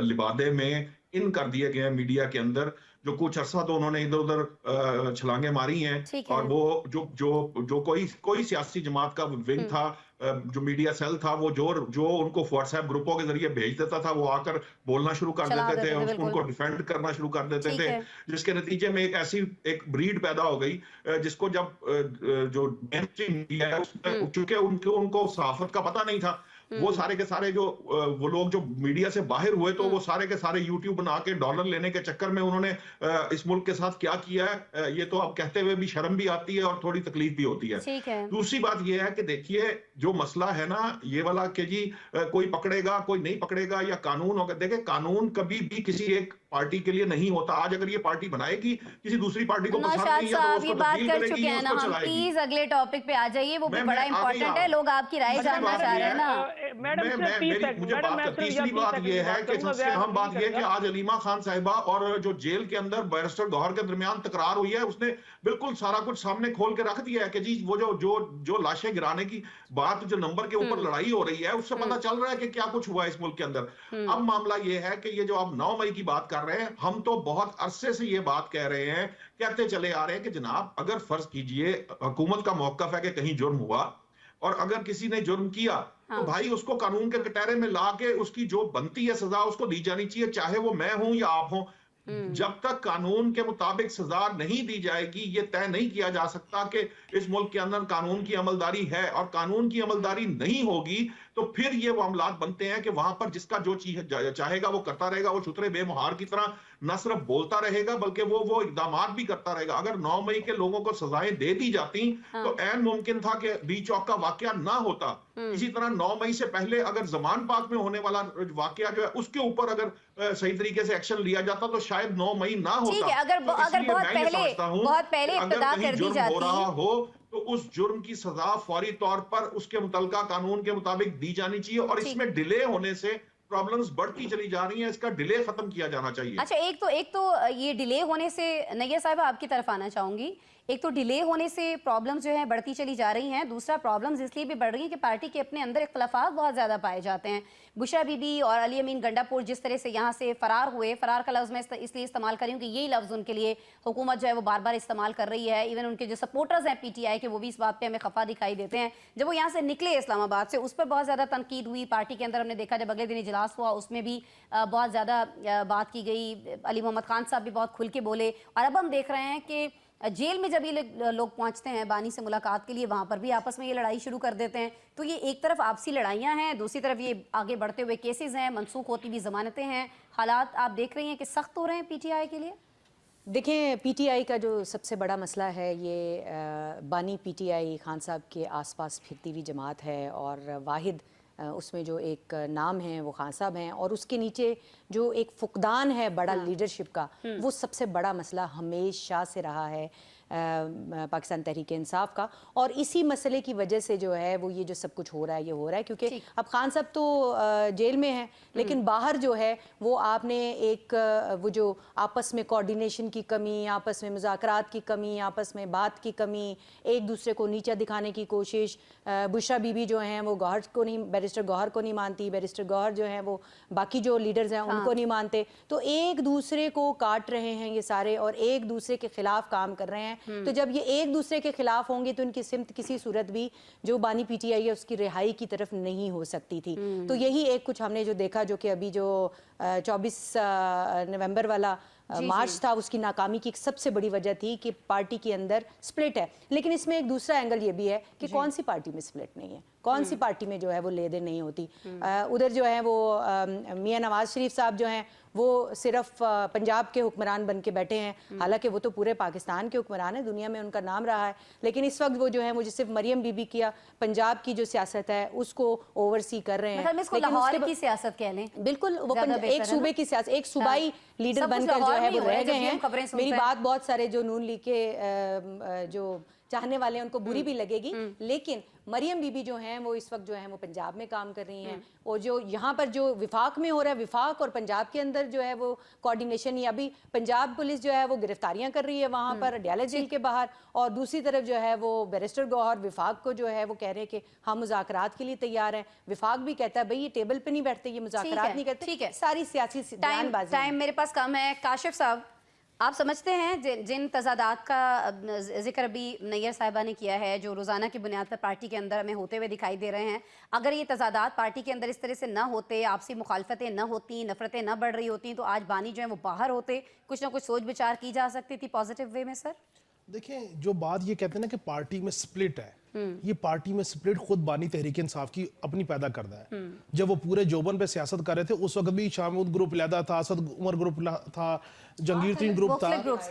लिबादे में इन कर दिए गए हैं मीडिया के अंदर, जो कुछ अरसा तो उन्होंने इधर उधर छलांगे मारी हैं, ठीक और है। वो जो कोई सियासी जमात का विंग था, जो मीडिया सेल था, वो जो उनको व्हाट्सएप ग्रुपों के जरिए भेज देता था, वो आकर बोलना शुरू कर चला देते देते थे, थे, बिल्कुल। उनको डिफेंड करना शुरू कर देते ठीक थे, है। जिसके नतीजे में एक ब्रीड पैदा हो गई, जिसको जब जो मेनस्ट्रीम मीडिया है उसमें, चूंकि उनको सहाफत का पता नहीं था, वो सारे के सारे जो वो लोग जो मीडिया से बाहर हुए, तो वो सारे के सारे यूट्यूब बना के डॉलर लेने के चक्कर में उन्होंने इस मुल्क के साथ क्या किया है, ये तो अब कहते हुए भी शर्म भी आती है और थोड़ी तकलीफ भी होती है। ठीक है। दूसरी बात ये है कि देखिए, जो मसला है ना ये वाला कि जी कोई पकड़ेगा कोई नहीं पकड़ेगा, या कानून होगा, देखिए कानून कभी भी किसी एक पार्टी के लिए नहीं होता। आज अगर ये पार्टी बनाएगी, किसी दूसरी पार्टी को पसंद नौशाद नहीं है तो साहब, ये उसको बात तब्दील कर करेगी चुके या हैं ना उसको हम, चलाएगी। प्लीज अगले टॉपिक पे आ जाइए, वो भी बड़ा मैं आ इंपॉर्टेंट गया। है, लोग आपकी राय अच्छा, जानना बात चाह ये रहे हैं है, ना। मैडम सिर्फ 30 सेकंड, मुझे मैडम बात मैं कर, सिर्फ तीसरी बात ये है कि सबसे अहम बात ये है कि आज अलीमा खान साहिबा और जो जेल के अंदर बैरिस्टर गौहर के दरमियान तकरार हुई है, उसने बिल्कुल सारा कुछ सामने खोल के रख दिया है कि जी वो जो लाशें गिराने की बात, जो नंबर के ऊपर लड़ाई हो रही है, उससे पता चल रहा है कि क्या कुछ हुआ है इस मुल्क के अंदर। अब मामला ये है कि ये जो आप 9 मई की बात कर रहे हैं, हम तो बहुत अरसे से ये बात कह रहे हैं, कहते चले आ रहे हैं कि जनाब अगर फर्ज कीजिए हुकूमत का मौकफ है कि कहीं जुर्म हुआ, और अगर किसी ने जुर्म किया, तो भाई उसको कानून के कटहरे में लाके उसकी जो बनती है सजा उसको दी जानी चाहिए, चाहे वो मैं हूं या आप हों। जब तक कानून के मुताबिक सजा नहीं दी जाएगी, ये तय नहीं किया जा सकता कि इस मुल्क के अंदर कानून की अमलदारी है, और कानून की अमलदारी नहीं होगी तो फिर ये मामलात बनते हैं कि वहां पर जिसका जो चीज चाहेगा वो करता रहेगा, वो चुतरे बेमुहार की तरह न सिर्फ बोलता रहेगा बल्कि वो इकदाम भी करता रहेगा। अगर 9 मई के लोगों को सजाएं दे दी जाती तो ऐन मुमकिन था कि बी चौक का वाकया ना होता। इसी तरह 9 मई से पहले अगर जमान पाक में होने वाला वाकया जो है उसके ऊपर अगर सही तरीके से एक्शन लिया जाता तो शायद 9 मई ना होता। ठीक है, अगर तो अगर इसलिए बहुत मैं ये पहले समझता हूं कि अगर इब्तिदा कहीं कर दी जुर्म हो जाती, रहा हो तो उस जुर्म की सजा फौरी तौर पर उसके मुतलका कानून के मुताबिक दी जानी चाहिए, और इसमें डिले होने से प्रॉब्लम्स बढ़ती चली जा रही हैं, इसका डिले खत्म किया जाना चाहिए। अच्छा, एक तो ये डिले होने से, नैयर साहिबा आपकी तरफ आना चाहूंगी, एक तो डिले होने से प्रॉब्लम्स जो हैं बढ़ती चली जा रही हैं, दूसरा प्रॉब्लम्स इसलिए भी बढ़ रही हैं कि पार्टी के अपने अंदर इख्तलाफात बहुत ज़्यादा पाए जाते हैं। बुशरा बीबी और अली अमीन गंडापुर जिस तरह से यहाँ से फरार हुए, फरार का लफ्ज़ मैं इसलिए इस्तेमाल करी हूँ कि यही लफ्ज़ उनके लिए हुकूमत जो है वो बार बार इस्तेमाल कर रही है। इवन उनके जो सपोर्टर्स हैं PTI के, वो भी इस बात पर हमें खफा दिखाई देते हैं। जब वो यहाँ से निकले इस्लामाबाद से, उस पर बहुत ज़्यादा तनकीद हुई पार्टी के अंदर। हमने देखा जब अगले दिन इजलास हुआ उसमें भी बहुत ज़्यादा बात की गई, अली मोहम्मद खान साहब भी बहुत खुल के बोले, और अब हम देख रहे हैं कि जेल में जब ये लोग पहुंचते हैं बानी से मुलाकात के लिए, वहां पर भी आपस में ये लड़ाई शुरू कर देते हैं। तो ये एक तरफ आपसी लड़ाइयां हैं, दूसरी तरफ ये आगे बढ़ते हुए केसेस हैं, मनसूख होती भी जमानतें हैं। हालात आप देख रही हैं कि सख्त हो रहे हैं PTI के लिए। देखें, PTI का जो सबसे बड़ा मसला है ये बानी PTI खान साहब के आसपास फिरती हुई जमात है, और वाहिद उसमें जो एक नाम है वो खान साहब हैं, और उसके नीचे जो एक फुकदान है बड़ा लीडरशिप का, वो सबसे बड़ा मसला हमेशा से रहा है पाकिस्तान तहरीक इंसाफ का। और इसी मसले की वजह से जो है वो ये जो सब कुछ हो रहा है ये हो रहा है, क्योंकि अब खान साहब तो जेल में हैं, लेकिन बाहर जो है वो आपने एक वो जो आपस में कोऑर्डिनेशन की कमी, आपस में मुज़ाकरात की कमी, आपस में बात की कमी, एक दूसरे को नीचा दिखाने की कोशिश। बुशरा बीबी जो हैं वो गौहर को नहीं, बैरिस्टर गौहर को नहीं मानती, बैरिस्टर गौहर जो हैं वो बाकी जो लीडर्स हैं उनको नहीं मानते, तो एक दूसरे को काट रहे हैं ये सारे, और एक दूसरे के खिलाफ काम कर रहे हैं। तो जब ये एक दूसरे के खिलाफ होंगे तो इनकी सिमत किसी सूरत भी जो बानी PTI है उसकी रिहाई की तरफ नहीं हो सकती थी। तो यही एक कुछ हमने जो देखा, जो कि अभी जो 24 नवंबर वाला मार्च था, उसकी नाकामी की एक सबसे बड़ी वजह थी कि पार्टी के अंदर स्प्लिट है। लेकिन इसमें एक दूसरा एंगल ये भी है कि कौन सी पार्टी में स्प्लिट नहीं है, कौन सी पार्टी में जो है वो लेदे नहीं होती। उधर जो है वो मियां नवाज शरीफ साहब जो हैं वो सिर्फ पंजाब के हुक्मरान बन के बैठे हैं, हालांकि वो तो पूरे पाकिस्तान के हुक्मरान है, दुनिया में उनका नाम रहा है। लेकिन इस वक्त वो जो है वो सिर्फ मरियम बीबी की पंजाब की जो सियासत है उसको ओवरसी कर रहे हैं। मतलब लाहौर की सियासत कह लें, बिल्कुल वो एक सूबे की सियासत, एक सूबाई लीडर बनकर जो है वो रह गए हैं। मेरी बात बहुत सारे जो नून लीग के जो चाहने वाले हैं उनको बुरी भी लगेगी, लेकिन मरियम बीबी जो हैं वो इस वक्त जो है वो पंजाब में काम कर रही हैं, और जो यहाँ पर जो विफाक में हो रहा है, विफाक और पंजाब के अंदर जो है वो कोऑर्डिनेशन ही, अभी पंजाब पुलिस जो है वो गिरफ्तारियां कर रही है वहाँ पर अडयाला जेल के बाहर, और दूसरी तरफ जो है वो बैरिस्टर गौहर विफाक को जो है वो कह रहे हैं कि हम मुज़ाकरात के लिए तैयार हैं। विफाक भी कहता है भाई ये टेबल पे नहीं बैठते, ये मुज़ाकरात नहीं करते। ठीक है, सारी सियासी बयानबाजी। टाइम मेरे पास कम है। काशिफ साहब, आप समझते हैं जिन तजादात का जिक्र अभी नैयर साहिबा ने किया है, जो रोज़ाना की बुनियाद पर पार्टी के अंदर हमें होते हुए दिखाई दे रहे हैं, अगर ये तजादात पार्टी के अंदर इस तरह से ना होते, आपसी मुखालफतें न होती, नफरतें न बढ़ रही होती, तो आज बानी जो है वो बाहर होते, कुछ ना कुछ सोच विचार की जा सकती थी पॉजिटिव वे में। सर देखें, जो बात ये कहते हैं ना कि पार्टी में स्प्लिट है, ये पार्टी में स्प्लिट खुद बानी तहरीक इंसाफ की अपनी पैदा करता है। जब वो पूरे जोबन पे सियासत कर रहे थे उस वक्त भी शामूद ग्रुप लैदा था, असद उमर ग्रुप था, जंगीर तीन ग्रुप था,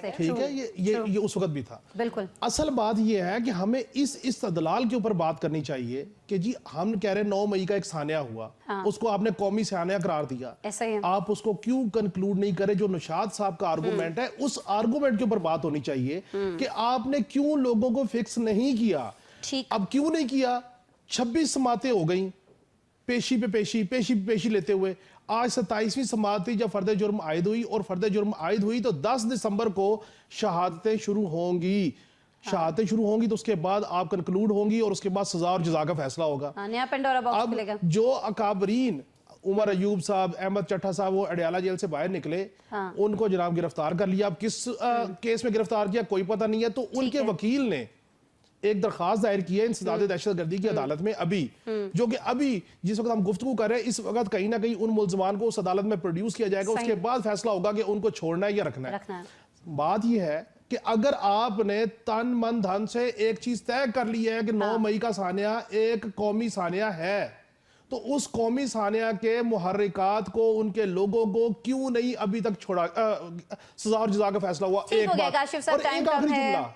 ठीक है, ये उस वक्त भी था। बिल्कुल असल बात ये है कि हमें इस इस्तदलाल के ऊपर बात करनी चाहिए कि जी हम कह रहे हैं 9 मई का एक सानिया हुआ, उसको आपने कौमी सानिया करार दिया, ऐसा ही है। आप उसको क्यों कंक्लूड नहीं करे? जो निशात साहब का आर्गूमेंट है उस आर्गूमेंट के ऊपर बात होनी चाहिए कि आपने क्यों लोगों को फिक्स नहीं किया। ठीक, अब क्यों नहीं किया? 26 समातें हो गई, पेशी पे पेशी लेते हुए। आज 27वीं समात थी जब फर्द जुर्म आयद हुई, और फर्द जुर्म आयद हुई तो 10 दिसंबर को शहादतें शुरू होंगी। शहादतें शुरू होंगी तो उसके बाद आप कंक्लूड होंगी और उसके बाद सजा और जजा का फैसला होगा। नया पेंडोरा बॉक्स खुलेगा। अब जो अकाबरीन उमर अयूब साहब, अहमद चट्टा साहब, वो अडयाला जेल से बाहर निकले, उनको जनाब गिरफ्तार कर लिया। अब किस केस में गिरफ्तार किया कोई पता नहीं है। तो उनके वकील ने एक दरखास्त दायर की है इंसदाद दहशतगर्दी की अदालत में अभी, जो कि अभी जिस वक्त हम गुफ्तगू कर रहे हैं इस वक्त कहीं ना कहीं उन मुल्जमान को उस अदालत में प्रोड्यूस किया जाएगा, उसके बाद फैसला होगा कि उनको छोड़ना है या रखना है। बात यह है कि अगर आपने तन मन धन से एक चीज तय कर ली है कि 9 मई का सानिया एक कौमी सानिया है, तो उस कौमी सानिया के मुहर्रिकात को, उनके लोगों को क्यों नहीं अभी तक छोड़ा? सजा और जजा का फैसला हुआ। एक बात और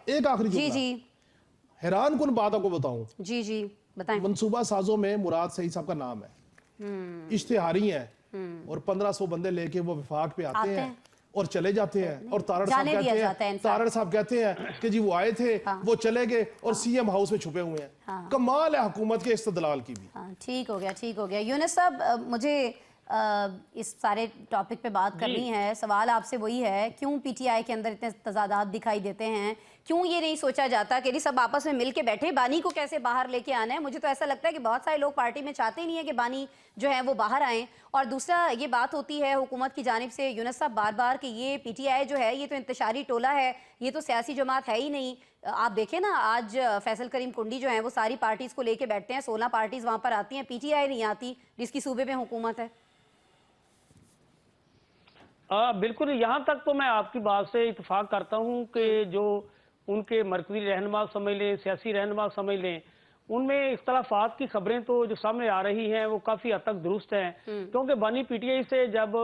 एक आखिरी जुमला, हैरान कुन बात आपको बताऊं, जी बताएं। मंसूबा साजों में मुराद सईद साहब का नाम है, इश्तिहारी हैं, और 1500 बंदे लेके वो विफाक पे आते हैं और चले जाते हैं, और तारड़ साहब कहते हैं कि जी वो आए थे, वो चले गए और सीएम हाउस में छुपे हुए हैं। कमाल है हुकूमत के इस्तदलाल की भी। ठीक हो गया। यूनुस साहब, मुझे इस सारे टॉपिक पे बात करनी है। सवाल आपसे वही है, क्यों पीटीआई के अंदर इतने तजादात दिखाई देते हैं? क्यों ये नहीं सोचा जाता कि सब आपस में मिल के बैठे बानी को कैसे बाहर लेके आना है? मुझे तो ऐसा लगता है कि बहुत सारे लोग पार्टी में चाहते ही नहीं है कि बानी जो है वो बाहर आए। और दूसरा ये बात होती है हुकूमत की जानिब से, यूनुस साहब, बार बार कि ये पीटीआई जो है ये तो इंतशारी टोला है, ये तो सियासी जमात है ही नहीं। आप देखें ना, आज फैसल करीम कुंडी जो है वो सारी पार्टीज को लेके बैठते हैं, 16 पार्टीज वहाँ पर आती हैं, पीटीआई नहीं आती जिसकी सूबे में हुकूमत है। बिल्कुल, यहाँ तक तो मैं आपकी बात से इत्तेफाक करता हूँ कि जो उनके मरकजी रहनुमा समझ लें, सियासी रहनुमा समझ लें, उनमें इख्तलाफात की खबरें तो जो सामने आ रही हैं वो काफ़ी हद तक दुरुस्त हैं। क्योंकि बानी पीटीआई से जब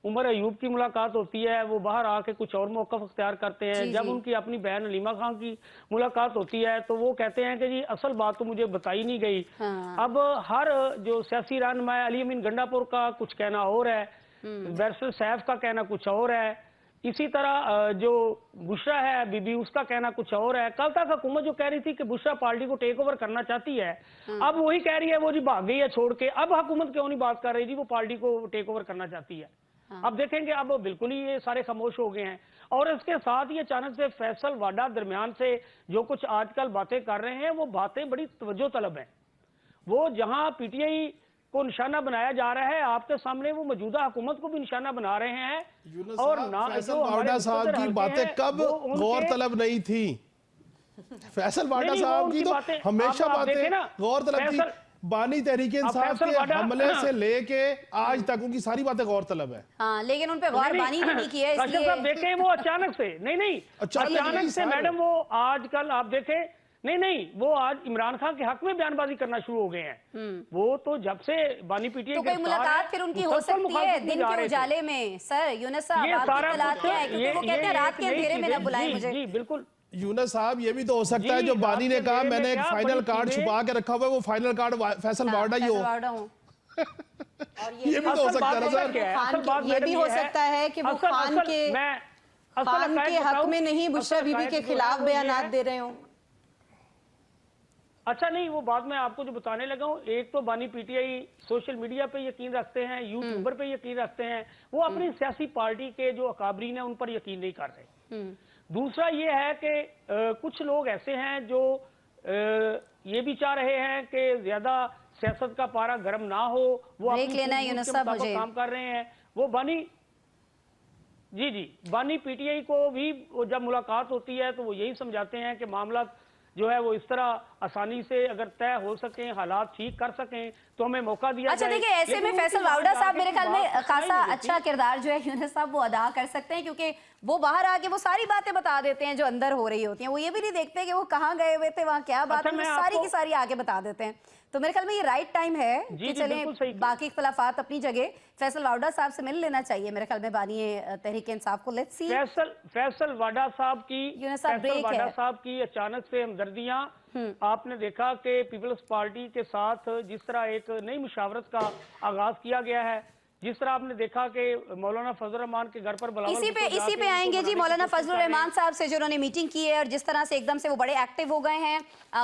उमर अयूब की मुलाकात होती है वो बाहर आके कुछ और मौक़िफ़ अख्तियार करते हैं। जब उनकी अपनी बहन हलीमा खान की मुलाकात होती है तो वो कहते हैं कि जी असल बात तो मुझे बताई नहीं गई। अब हर जो सियासी रहनुमा है, अली अमीन गंडापुर का कुछ कहना और है, बैरिस्टर सैफ का कहना कुछ और है, इसी तरह जो बुशरा है बीबी उसका कहना कुछ और है। कल तक हुकूमत जो कह रही थी कि बुशरा पार्टी को टेक ओवर करना चाहती है, अब वही कह रही है वो जी भाग गई है छोड़ के। अब हुकूमत क्यों नहीं बात कर रही जी वो पार्टी को टेक ओवर करना चाहती है? अब देखेंगे, अब बिल्कुल ही ये सारे खामोश हो गए हैं। और इसके साथ ही अचानक से फैसल वाडा दरमियान से जो कुछ आजकल बातें कर रहे हैं वो बातें बड़ी तवज्जो तलब है। वो जहां पीटीआई को निशाना बनाया जा रहा है, आपके सामने वो मौजूदा हुकूमत को भी निशाना बना रहे हैं। और फैसल वाडा साहब की बातें कब गौर तलब नहीं थी? फैसल वाडा साहब की तो हमेशा बातें गौर तलब थी। बानी तहरीक इंसाफ के हमले से लेके आज तक उनकी सारी बातें गौर तलब है। हाँ, लेकिन उन पे गौर बानी नहीं की है, इसलिए साहब देखें वो अचानक से नहीं अचानक से मैडम वो आजकल आप देखें नहीं वो आज इमरान खान के हक में बयानबाजी करना शुरू हो गए हैं। वो तो जब से बानी पीटीआई तो कोई मुलाकात फिर उनकी हो सकती है दिन के उजाले में? सर यूनुस साहब, आपकी इत्तलात क्या है? क्योंकि वो कहते हैं रात के अंधेरे में न बुलाएं मुझे। जी बिल्कुल यूनुस साहब, ये भी तो हो सकता है जो बानी ने कहा मैंने एक फाइनल कार्ड छुपा के रखा हुआ है, वो फाइनल कार्ड फैसल वाडा ही हो। ये भी तो हो सकता है ना सर। ये भी हो सकता है कि वो खान के हक में नहीं बुशरा बीबी के खिलाफ बयानात दे रहे हो। अच्छा नहीं, वो बात मैं आपको जो बताने लगा हूँ, एक तो बानी पीटीआई सोशल मीडिया पे यकीन रखते हैं, यूट्यूबर पे यकीन रखते हैं, वो अपनी सियासी पार्टी के जो अकाबरीन है उन पर यकीन नहीं कर रहे। दूसरा ये है कि कुछ लोग ऐसे हैं जो ये भी चाह रहे हैं कि ज्यादा सियासत का पारा गर्म ना हो, वो अपनी सूझबूझ के मुताबिक काम कर रहे हैं। वो बानी बानी पीटीआई को भी जब मुलाकात होती है तो वो यही समझाते हैं कि मामला जो है वो इस तरह आसानी से अगर तय हो सके, हालात ठीक कर सकें तो हमें मौका दिया अच्छा देखिए, ऐसे में फैसल वावड़ा साहब मेरे ख्याल में खासा अच्छा किरदार जो है यूनुस साहब वो अदा कर सकते हैं, क्योंकि वो बाहर आके वो सारी बातें बता देते हैं जो अंदर हो रही होती हैं। वो ये भी नहीं देखते कि वो कहाँ गए हुए थे, वहाँ क्या बात है, सारी की सारी आगे बता देते हैं। तो मेरे ख्याल में ये राइट टाइम है कि चलें, बाकी इख्तलाफात अपनी जगह, फैसल वावड़ा साहब से मिल लेना चाहिए मेरे ख्याल में बानी तहरीक इंसाफ को। लेट्स सी फैसल वाडा साहब की अचानक से हमदर्दियां, आपने देखा कि पीपल्स पार्टी के साथ जिस तरह एक नई मुशावरत का आगाज किया गया है, जिस तरह आपने देखा कि मौलाना फजल रहमान के घर पर इसी पे आएंगे जी, मौलाना फजल रहमान साहब से जो उन्होंने मीटिंग की है और जिस तरह से एकदम से वो बड़े एक्टिव हो गए हैं।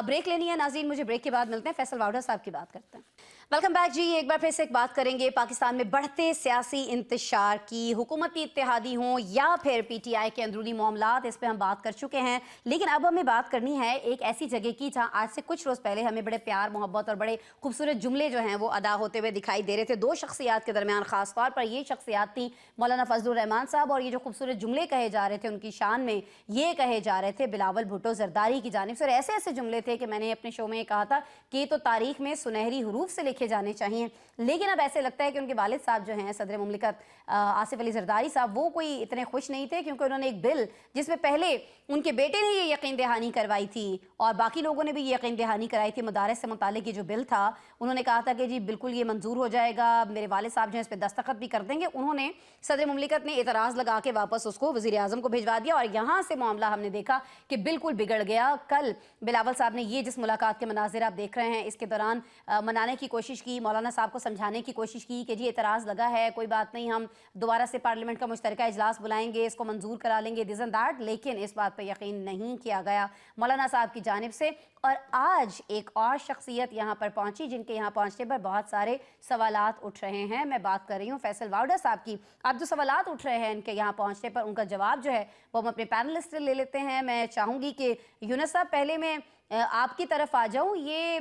ब्रेक लेनी है नाज़रीन, मुझे ब्रेक के बाद मिलते हैं, फैसल वावड़ा साहब की बात करते हैं। वेलकम बैक जी। एक बार फिर से एक बात करेंगे पाकिस्तान में बढ़ते सियासी इंतशार की, हुकूमती इत्तेहादी हों या फिर पीटीआई के अंदरूनी मामलात, इस पे हम बात कर चुके हैं। लेकिन अब हमें बात करनी है एक ऐसी जगह की जहां आज से कुछ रोज़ पहले हमें बड़े प्यार मोहब्बत और बड़े खूबसूरत जुमले जो हैं वो अदा होते हुए दिखाई दे रहे थे दो शख्सियात के दरमियान। खास तौर पर ये शख्सियात थी मौलाना फजलुर रहमान साहब, और ये जो खूबसूरत जुमले कहे जा रहे थे उनकी शान में, ये कहे जा रहे थे बिलावल भुट्टो जरदारी की जानिब से। और ऐसे ऐसे जुमले थे कि मैंने अपने शो में कहा था कि ये तो तारीख में सुनहरी हरूफ से लिखे जाने चाहिए। लेकिन अब ऐसे लगता है कि उनके वालिद साहब जो हैं सदर मुमलिकत आसिफ अली जरदारी साहब, वो कोई इतने खुश नहीं थे, क्योंकि उन्होंने एक बिल जिसमें पहले उनके बेटे ने ये यकीन दहानी करवाई थी और बाकी लोगों ने भी ये यकीन दहानी कराई थी मदारस से मुतालिक ये जो बिल था, उन्होंने कहा था कि जी बिल्कुल ये मंजूर हो जाएगा, मेरे वालिद साहब जो है इस पर दस्तखत भी कर देंगे। उन्होंने सदर मुमलिकत ने एतराज़ लगा के वापस उसको वज़ीर आज़म को भिजवा दिया और यहाँ से मामला हमने देखा कि बिल्कुल बिगड़ गया। कल बिलावल साहब ने ये जिस मुलाकात के मनाजिर आप देख रहे हैं, इसके दौरान मनाने की कोशिश की, मौलाना साहब को समझाने की कोशिश की कि जी एतराज़ लगा है, कोई बात नहीं, हम दोबारा से पार्लियामेंट का मुश्तरका इजलास बुलाएंगे, इसको मंजूर करा लेंगे, दिस एंड दैट। लेकिन इस बात पर यकीन नहीं किया गया मौलाना साहब की जानिब से। और आज एक और शख्सियत यहाँ पर पहुंची जिनके यहाँ पहुंचने पर बहुत सारे सवालात उठ रहे हैं। मैं बात कर रही हूँ फैसल वावड़ा साहब की। अब जो सवालात उठ रहे हैं इनके यहाँ पहुंचने पर, उनका जवाब जो है वो हम अपने पैनलिस्ट से ले लेते हैं। मैं चाहूँगी कि यूनुस साहब पहले मैं आपकी तरफ आ जाऊं। ये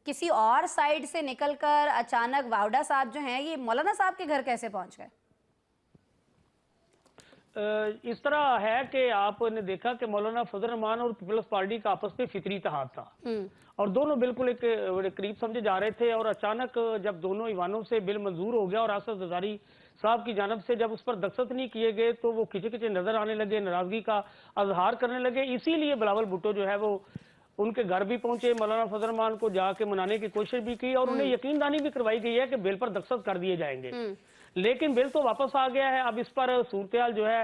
किसी और साइड से निकलकर अचानक वावड़ा साहब जो हैं ये मौलाना साहब के घर कैसे पहुंच गए? इस तरह है कि आपने देखा कि मौलाना फजल रहमान और पीपल्स पार्टी का आपस में फितरी इत्तेहाद था और दोनों बिल्कुल एक करीब समझे जा रहे थे। और अचानक जब दोनों ईवानों से बिल मंजूर हो गया और आसिफ जरदारी साहब की जानब से जब उस पर दस्तखत नहीं किए गए तो वो खिंचे खिंचे नजर आने लगे, नाराजगी का अजहार करने लगे। इसीलिए बिलावल भुट्टो जो है वो उनके घर भी पहुंचे, मौलाना फजल रहमान को जाके मनाने की कोशिश भी की और उन्हें यकीनदानी भी करवाई गई है कि बिल पर दस्तखत कर दिए जाएंगे। लेकिन बिल तो वापस आ गया है। अब इस पर सूरत जो है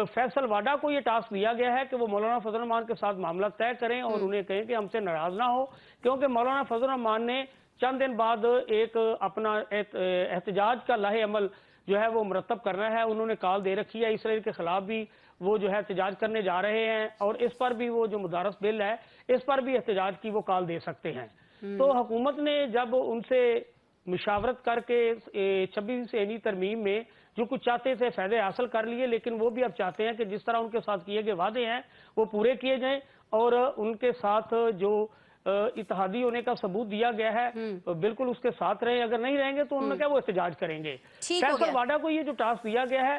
फैसल वाडा को ये टास्क दिया गया है कि वो मौलाना फजल रहमान के साथ मामला तय करें और उन्हें कहें कि हमसे नाराज ना हो, क्योंकि मौलाना फजल रहमान ने चंद दिन बाद एक अपना एहतजाज का लाहे अमल जो है वो मुरतब करना है। उन्होंने कॉल दे रखी है, इसराइल के खिलाफ भी वो जो है एहतजाज करने जा रहे हैं और इस पर भी वो जो मुदारस बिल है इस पर भी एहतजाज की वो कॉल दे सकते हैं। तो हुकूमत ने जब उनसे मुशावरत करके 26 एनी तरमीम में जो कुछ चाहते थे फायदे हासिल कर लिए, लेकिन वो भी अब चाहते हैं कि जिस तरह उनके साथ किए गए वादे हैं वो पूरे किए जाएं और उनके साथ जो इत्तेहादी होने का सबूत दिया गया है तो बिल्कुल उसके साथ रहे। अगर नहीं रहेंगे तो उन्होंने क्या वो एहतजाज करेंगे। फैसल वाडा को ये जो टास्क दिया गया है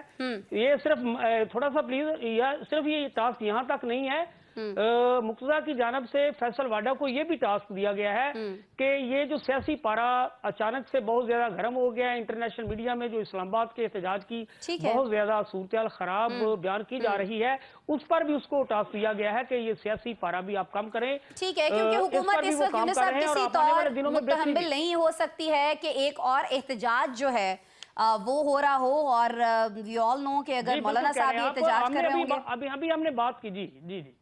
ये सिर्फ थोड़ा सा प्लीज, या सिर्फ ये टास्क यहाँ तक नहीं है, मुक्तदा की जानब से फैसल वाडा को ये भी टास्क दिया गया है कि ये जो सियासी पारा अचानक से बहुत ज्यादा गर्म हो गया है इंटरनेशनल मीडिया में, जो इस्लामाबाद के एहतजाज की बहुत ज्यादा सूरत खराब बयान की जा रही है, उस पर भी उसको टास्क दिया गया है कि ये सियासी पारा भी आप कम करें। ठीक है, क्योंकि हुकूमत इस वक्त यूनुस साहब किसी तौर मुतहम्मिल नहीं हो सकती है कि एक और एहतजाज जो है वो हो रहा हो। और वी ऑल नो कि अगर मौलाना साहब ये एहतजाज कर रहे होंगे, अभी हमने बात की जी जी जी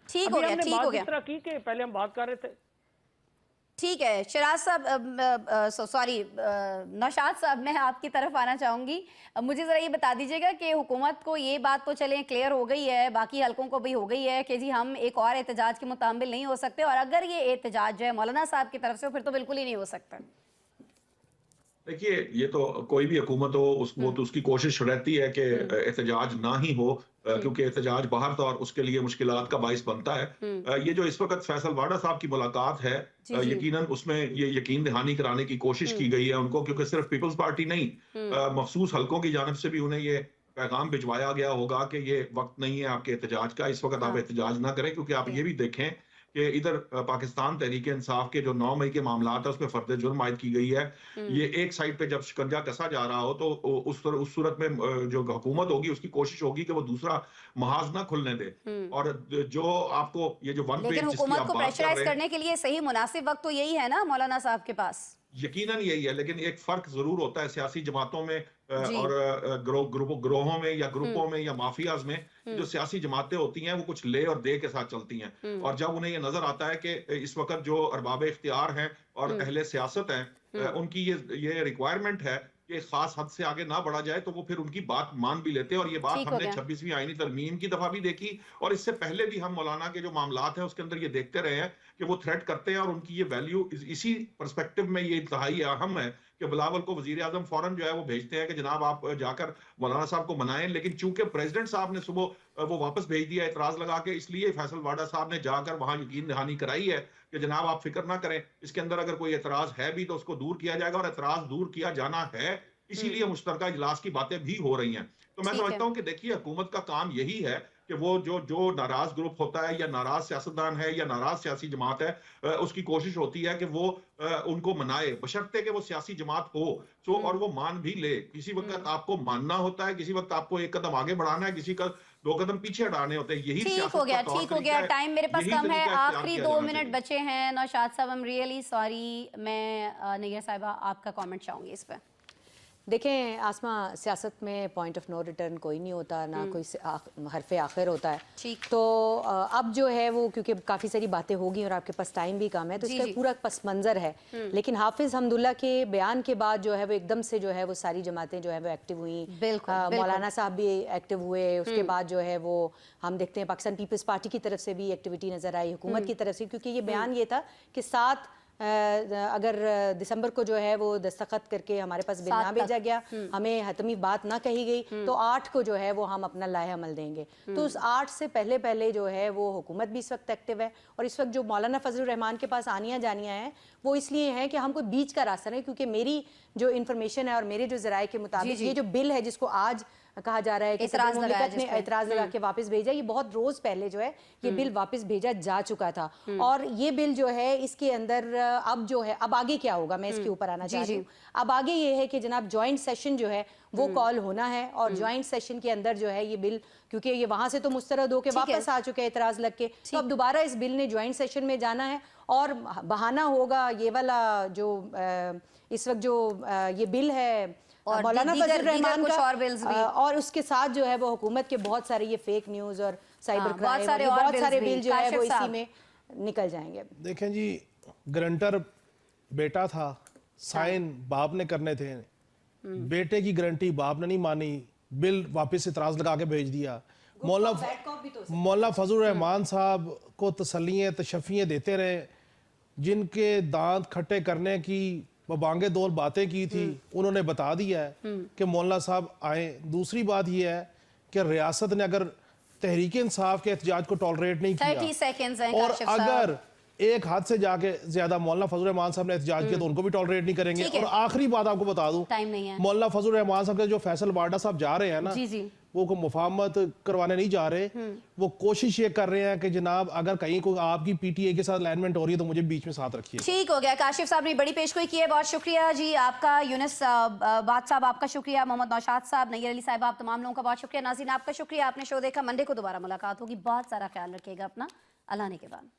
ठीक हो गया, ठीक हो गया। इस तरह की कि पहले हम बात कर रहे थे ठीक है शराज साहब, सॉरी नौशाद साहब, मैं आपकी तरफ आना चाहूँगी। मुझे ज़रा ये बता दीजिएगा कि हुकूमत को ये बात तो चलें क्लियर हो गई है, बाकी हलकों को भी हो गई है कि जी हम एक और एहतजाज के मुताबिल नहीं हो सकते, और अगर ये एहतजाज जो है मौलाना साहब की तरफ से फिर तो बिल्कुल ही नहीं हो सकता। देखिए, ये तो कोई भी हुकूमत हो वो तो उसकी कोशिश रहती है कि एहतजाज ना ही हो, क्योंकि एहतजाज बाहर था और उसके लिए मुश्किलात का बाइस बनता है। ये जो इस वक्त फैसल वाडा साहब की मुलाकात है, यकीनन उसमें ये यकीन दहानी कराने की कोशिश की गई है उनको, क्योंकि सिर्फ पीपल्स पार्टी नहीं, मखसूस हलकों की जानिब से भी उन्हें ये पैगाम भिजवाया गया होगा कि ये वक्त नहीं है आपके एहतजाज का, इस वक्त आप एहतजाज ना करें। क्योंकि आप ये भी देखें कि इधर पाकिस्तान तहरीक इंसाफ के जो 9 मई के मामलात है उसमें फर्द जुर्म आयद की गई है। ये एक साइड पे जब शिकंजा कसा जा रहा हो तो उस सूरत में जो हुकूमत होगी उसकी कोशिश होगी कि वो दूसरा महाज ना खुलने दे। और जो आपको ये जो वन लेकिन हुकूमत को प्रेशराइज करने के लिए सही मुनासिब वक्त तो यही है ना मौलाना साहब के पास। यकीनन यही है, लेकिन एक फर्क जरूर होता है सियासी जमातों में और ग्रोहों में या ग्रुपों में या माफियाज में। जो सियासी जमातें होती हैं वो कुछ ले और दे के साथ चलती हैं, और जब उन्हें ये नजर आता है कि इस वक्त जो अरबाब इख्तियार हैं और अहले सियासत हैं, उनकी ये रिक्वायरमेंट है कि खास हद से आगे ना बढ़ा जाए, तो वो फिर उनकी बात मान भी लेते हैं। और ये बात हमने 26वीं आईनी तरमीम की दफा भी देखी, और इससे पहले भी हम मौलाना के जो मामलात हैं उसके अंदर ये देखते रहे हैं कि वो थ्रेट करते हैं, और उनकी ये वैल्यू इसी पर्सपेक्टिव में ये इंतहाई अहम है कि बिलावल को वजीर आजम फौरन जो है वो भेजते हैं कि जनाब आप जाकर मौलाना साहब को मनाएं। लेकिन चूंकि प्रेसिडेंट साहब ने सुबह वो वापस भेज दिया एतराज लगा के, इसलिए फैसल वाडा साहब ने जाकर वहां यकीन दहानी कराई है कि जनाब आप फिक्र ना करें, इसके अंदर अगर कोई एतराज है भी तो उसको दूर किया जाएगा, और एतराज दूर किया जाना है, इसीलिए मुश्तरका इजलास की बातें भी हो रही हैं। तो मैं समझता हूं कि देखिए हुकूमत का काम यही है कि वो जो नाराज ग्रुप होता है या नाराज सियासतदान है या नाराज सियासी जमात है, उसकी कोशिश होती है कि वो उनको मनाए, बशर्ते कि वो सियासी जमात हो तो, और वो मान भी ले। किसी वक्त आपको मानना होता है, किसी वक्त आपको एक कदम आगे बढ़ाना है, किसी का 2 कदम पीछे हटाने होते हैं। यही ठीक हो गया, टाइम मेरे पास कम है, आखिरी 2 मिनट बचे हैं। नौशाद साहब, आई एम रियली सॉरी, मैं नैयर साहिबा आपका कमेंट चाहूंगी इस पर। देखें आसमा, सियासत में पॉइंट ऑफ नो रिटर्न कोई नहीं होता, ना कोई हरफे आखिर होता है। तो अब जो है वो, क्योंकि काफ़ी सारी बातें होगी और आपके पास टाइम भी कम है, तो इसका पूरा पस मंज़र है। लेकिन हाफिज़ हमदुल्ला के बयान के बाद जो है वो एकदम से जो है वो सारी जमातें जो है वो एक्टिव हुई, मौलाना साहब भी एक्टिव हुए। उसके बाद जो है वो हम देखते हैं पाकिस्तान पीपल्स पार्टी की तरफ से भी एक्टिविटी नज़र आई, हुकूमत की तरफ से, क्योंकि ये बयान ये था कि 7 अगर दिसंबर को जो है वो दस्तखत करके हमारे पास बिल ना भेजा गया, हमें हतमी बात ना कही गई, तो 8 को जो है वो हम अपना लाहे अमल देंगे। तो उस 8 से पहले जो है वो हुकूमत भी इस वक्त एक्टिव है। और इस वक्त जो मौलाना फजलुर रहमान के पास आनियाँ जानियाँ हैं वो इसलिए हैं कि हम कोई बीच का रास्ता नहीं, क्योंकि मेरी जो इन्फॉर्मेशन है और मेरे जो ज़राए के मुताबिक ये जो बिल है जिसको आज कहा जा रहा है कि ने एतराज लगा के वापस भेजा, ये बहुत रोज पहले जो है ये बिल वापस भेजा जा चुका था। और ये बिल जो है इसके अंदर अब जो है, अब आगे क्या होगा, मैं इसके ऊपर आना चाह रही हूँ। अब आगे ये है कि जनाब जॉइंट सेशन जो है वो कॉल होना है, और जॉइंट सेशन के अंदर जो है ये बिल, क्योंकि ये वहां से तो मुस्तरद होकर वापस आ चुके हैं एतराज लग के, तो अब दोबारा इस बिल ने जॉइंट सेशन में जाना है। और बहाना होगा ये वाला जो इस वक्त जो ये बिल है और मौलाना फजल रहमान का, और बिल्स भी, और उसके साथ जो है वो हुकूमत के बहुत सारे ये फेक न्यूज़ और साइबर क्राइम, बहुत सारे बिल जो है वो इसी में निकल जाएंगे। देखें जी, गारंटर बेटा था, साइन बाप ने करने थे, बेटे की गारंटी बाप ने नहीं मानी, बिल वापस इतराज लगा के भेज दिया। मौलाना फजलुर रहमान साहब को तसल्लियाँ तशफ़ियाँ देते रहे, जिनके दांत खट्टे करने की बांगे दौर बातें की थी, उन्होंने बता दिया है कि मौलाना साहब आए। दूसरी बात यह है कि रियासत ने अगर तहरीक इंसाफ के एहतजाज को टॉलरेट नहीं किया, और अगर एक हाथ से जाके ज्यादा मौलाना फजलुर रहमान साहब ने एहतजाज किया तो उनको भी टॉलरेट नहीं करेंगे। और आखिरी बात आपको बता दूं, मौलाना फजलुर रहमान साहब के जो फैसल वाडा साहब जा रहे हैं ना, वो को मुफाहमत करवाने नहीं जा रहे, वो कोशिश ये कर रहे हैं कि जनाब अगर कहीं को आपकी पीटीए के साथ अलाइनमेंट हो रही है तो मुझे बीच में साथ रखिए। ठीक हो गया। काशिफ साहब ने बड़ी पेशगोई की है, बहुत शुक्रिया जी आपका। यूनिस बात साहब आपका शुक्रिया, मोहम्मद नौशाद साहब, नैयर अली साहब, आप तमाम लोगों का बहुत शुक्रिया। नाज़रीन आपका शुक्रिया, आपने शो देखा। मंडे को दोबारा मुलाकात होगी। बहुत सारा ख्याल रखिएगा अपना। अल्लाह ने के बाद।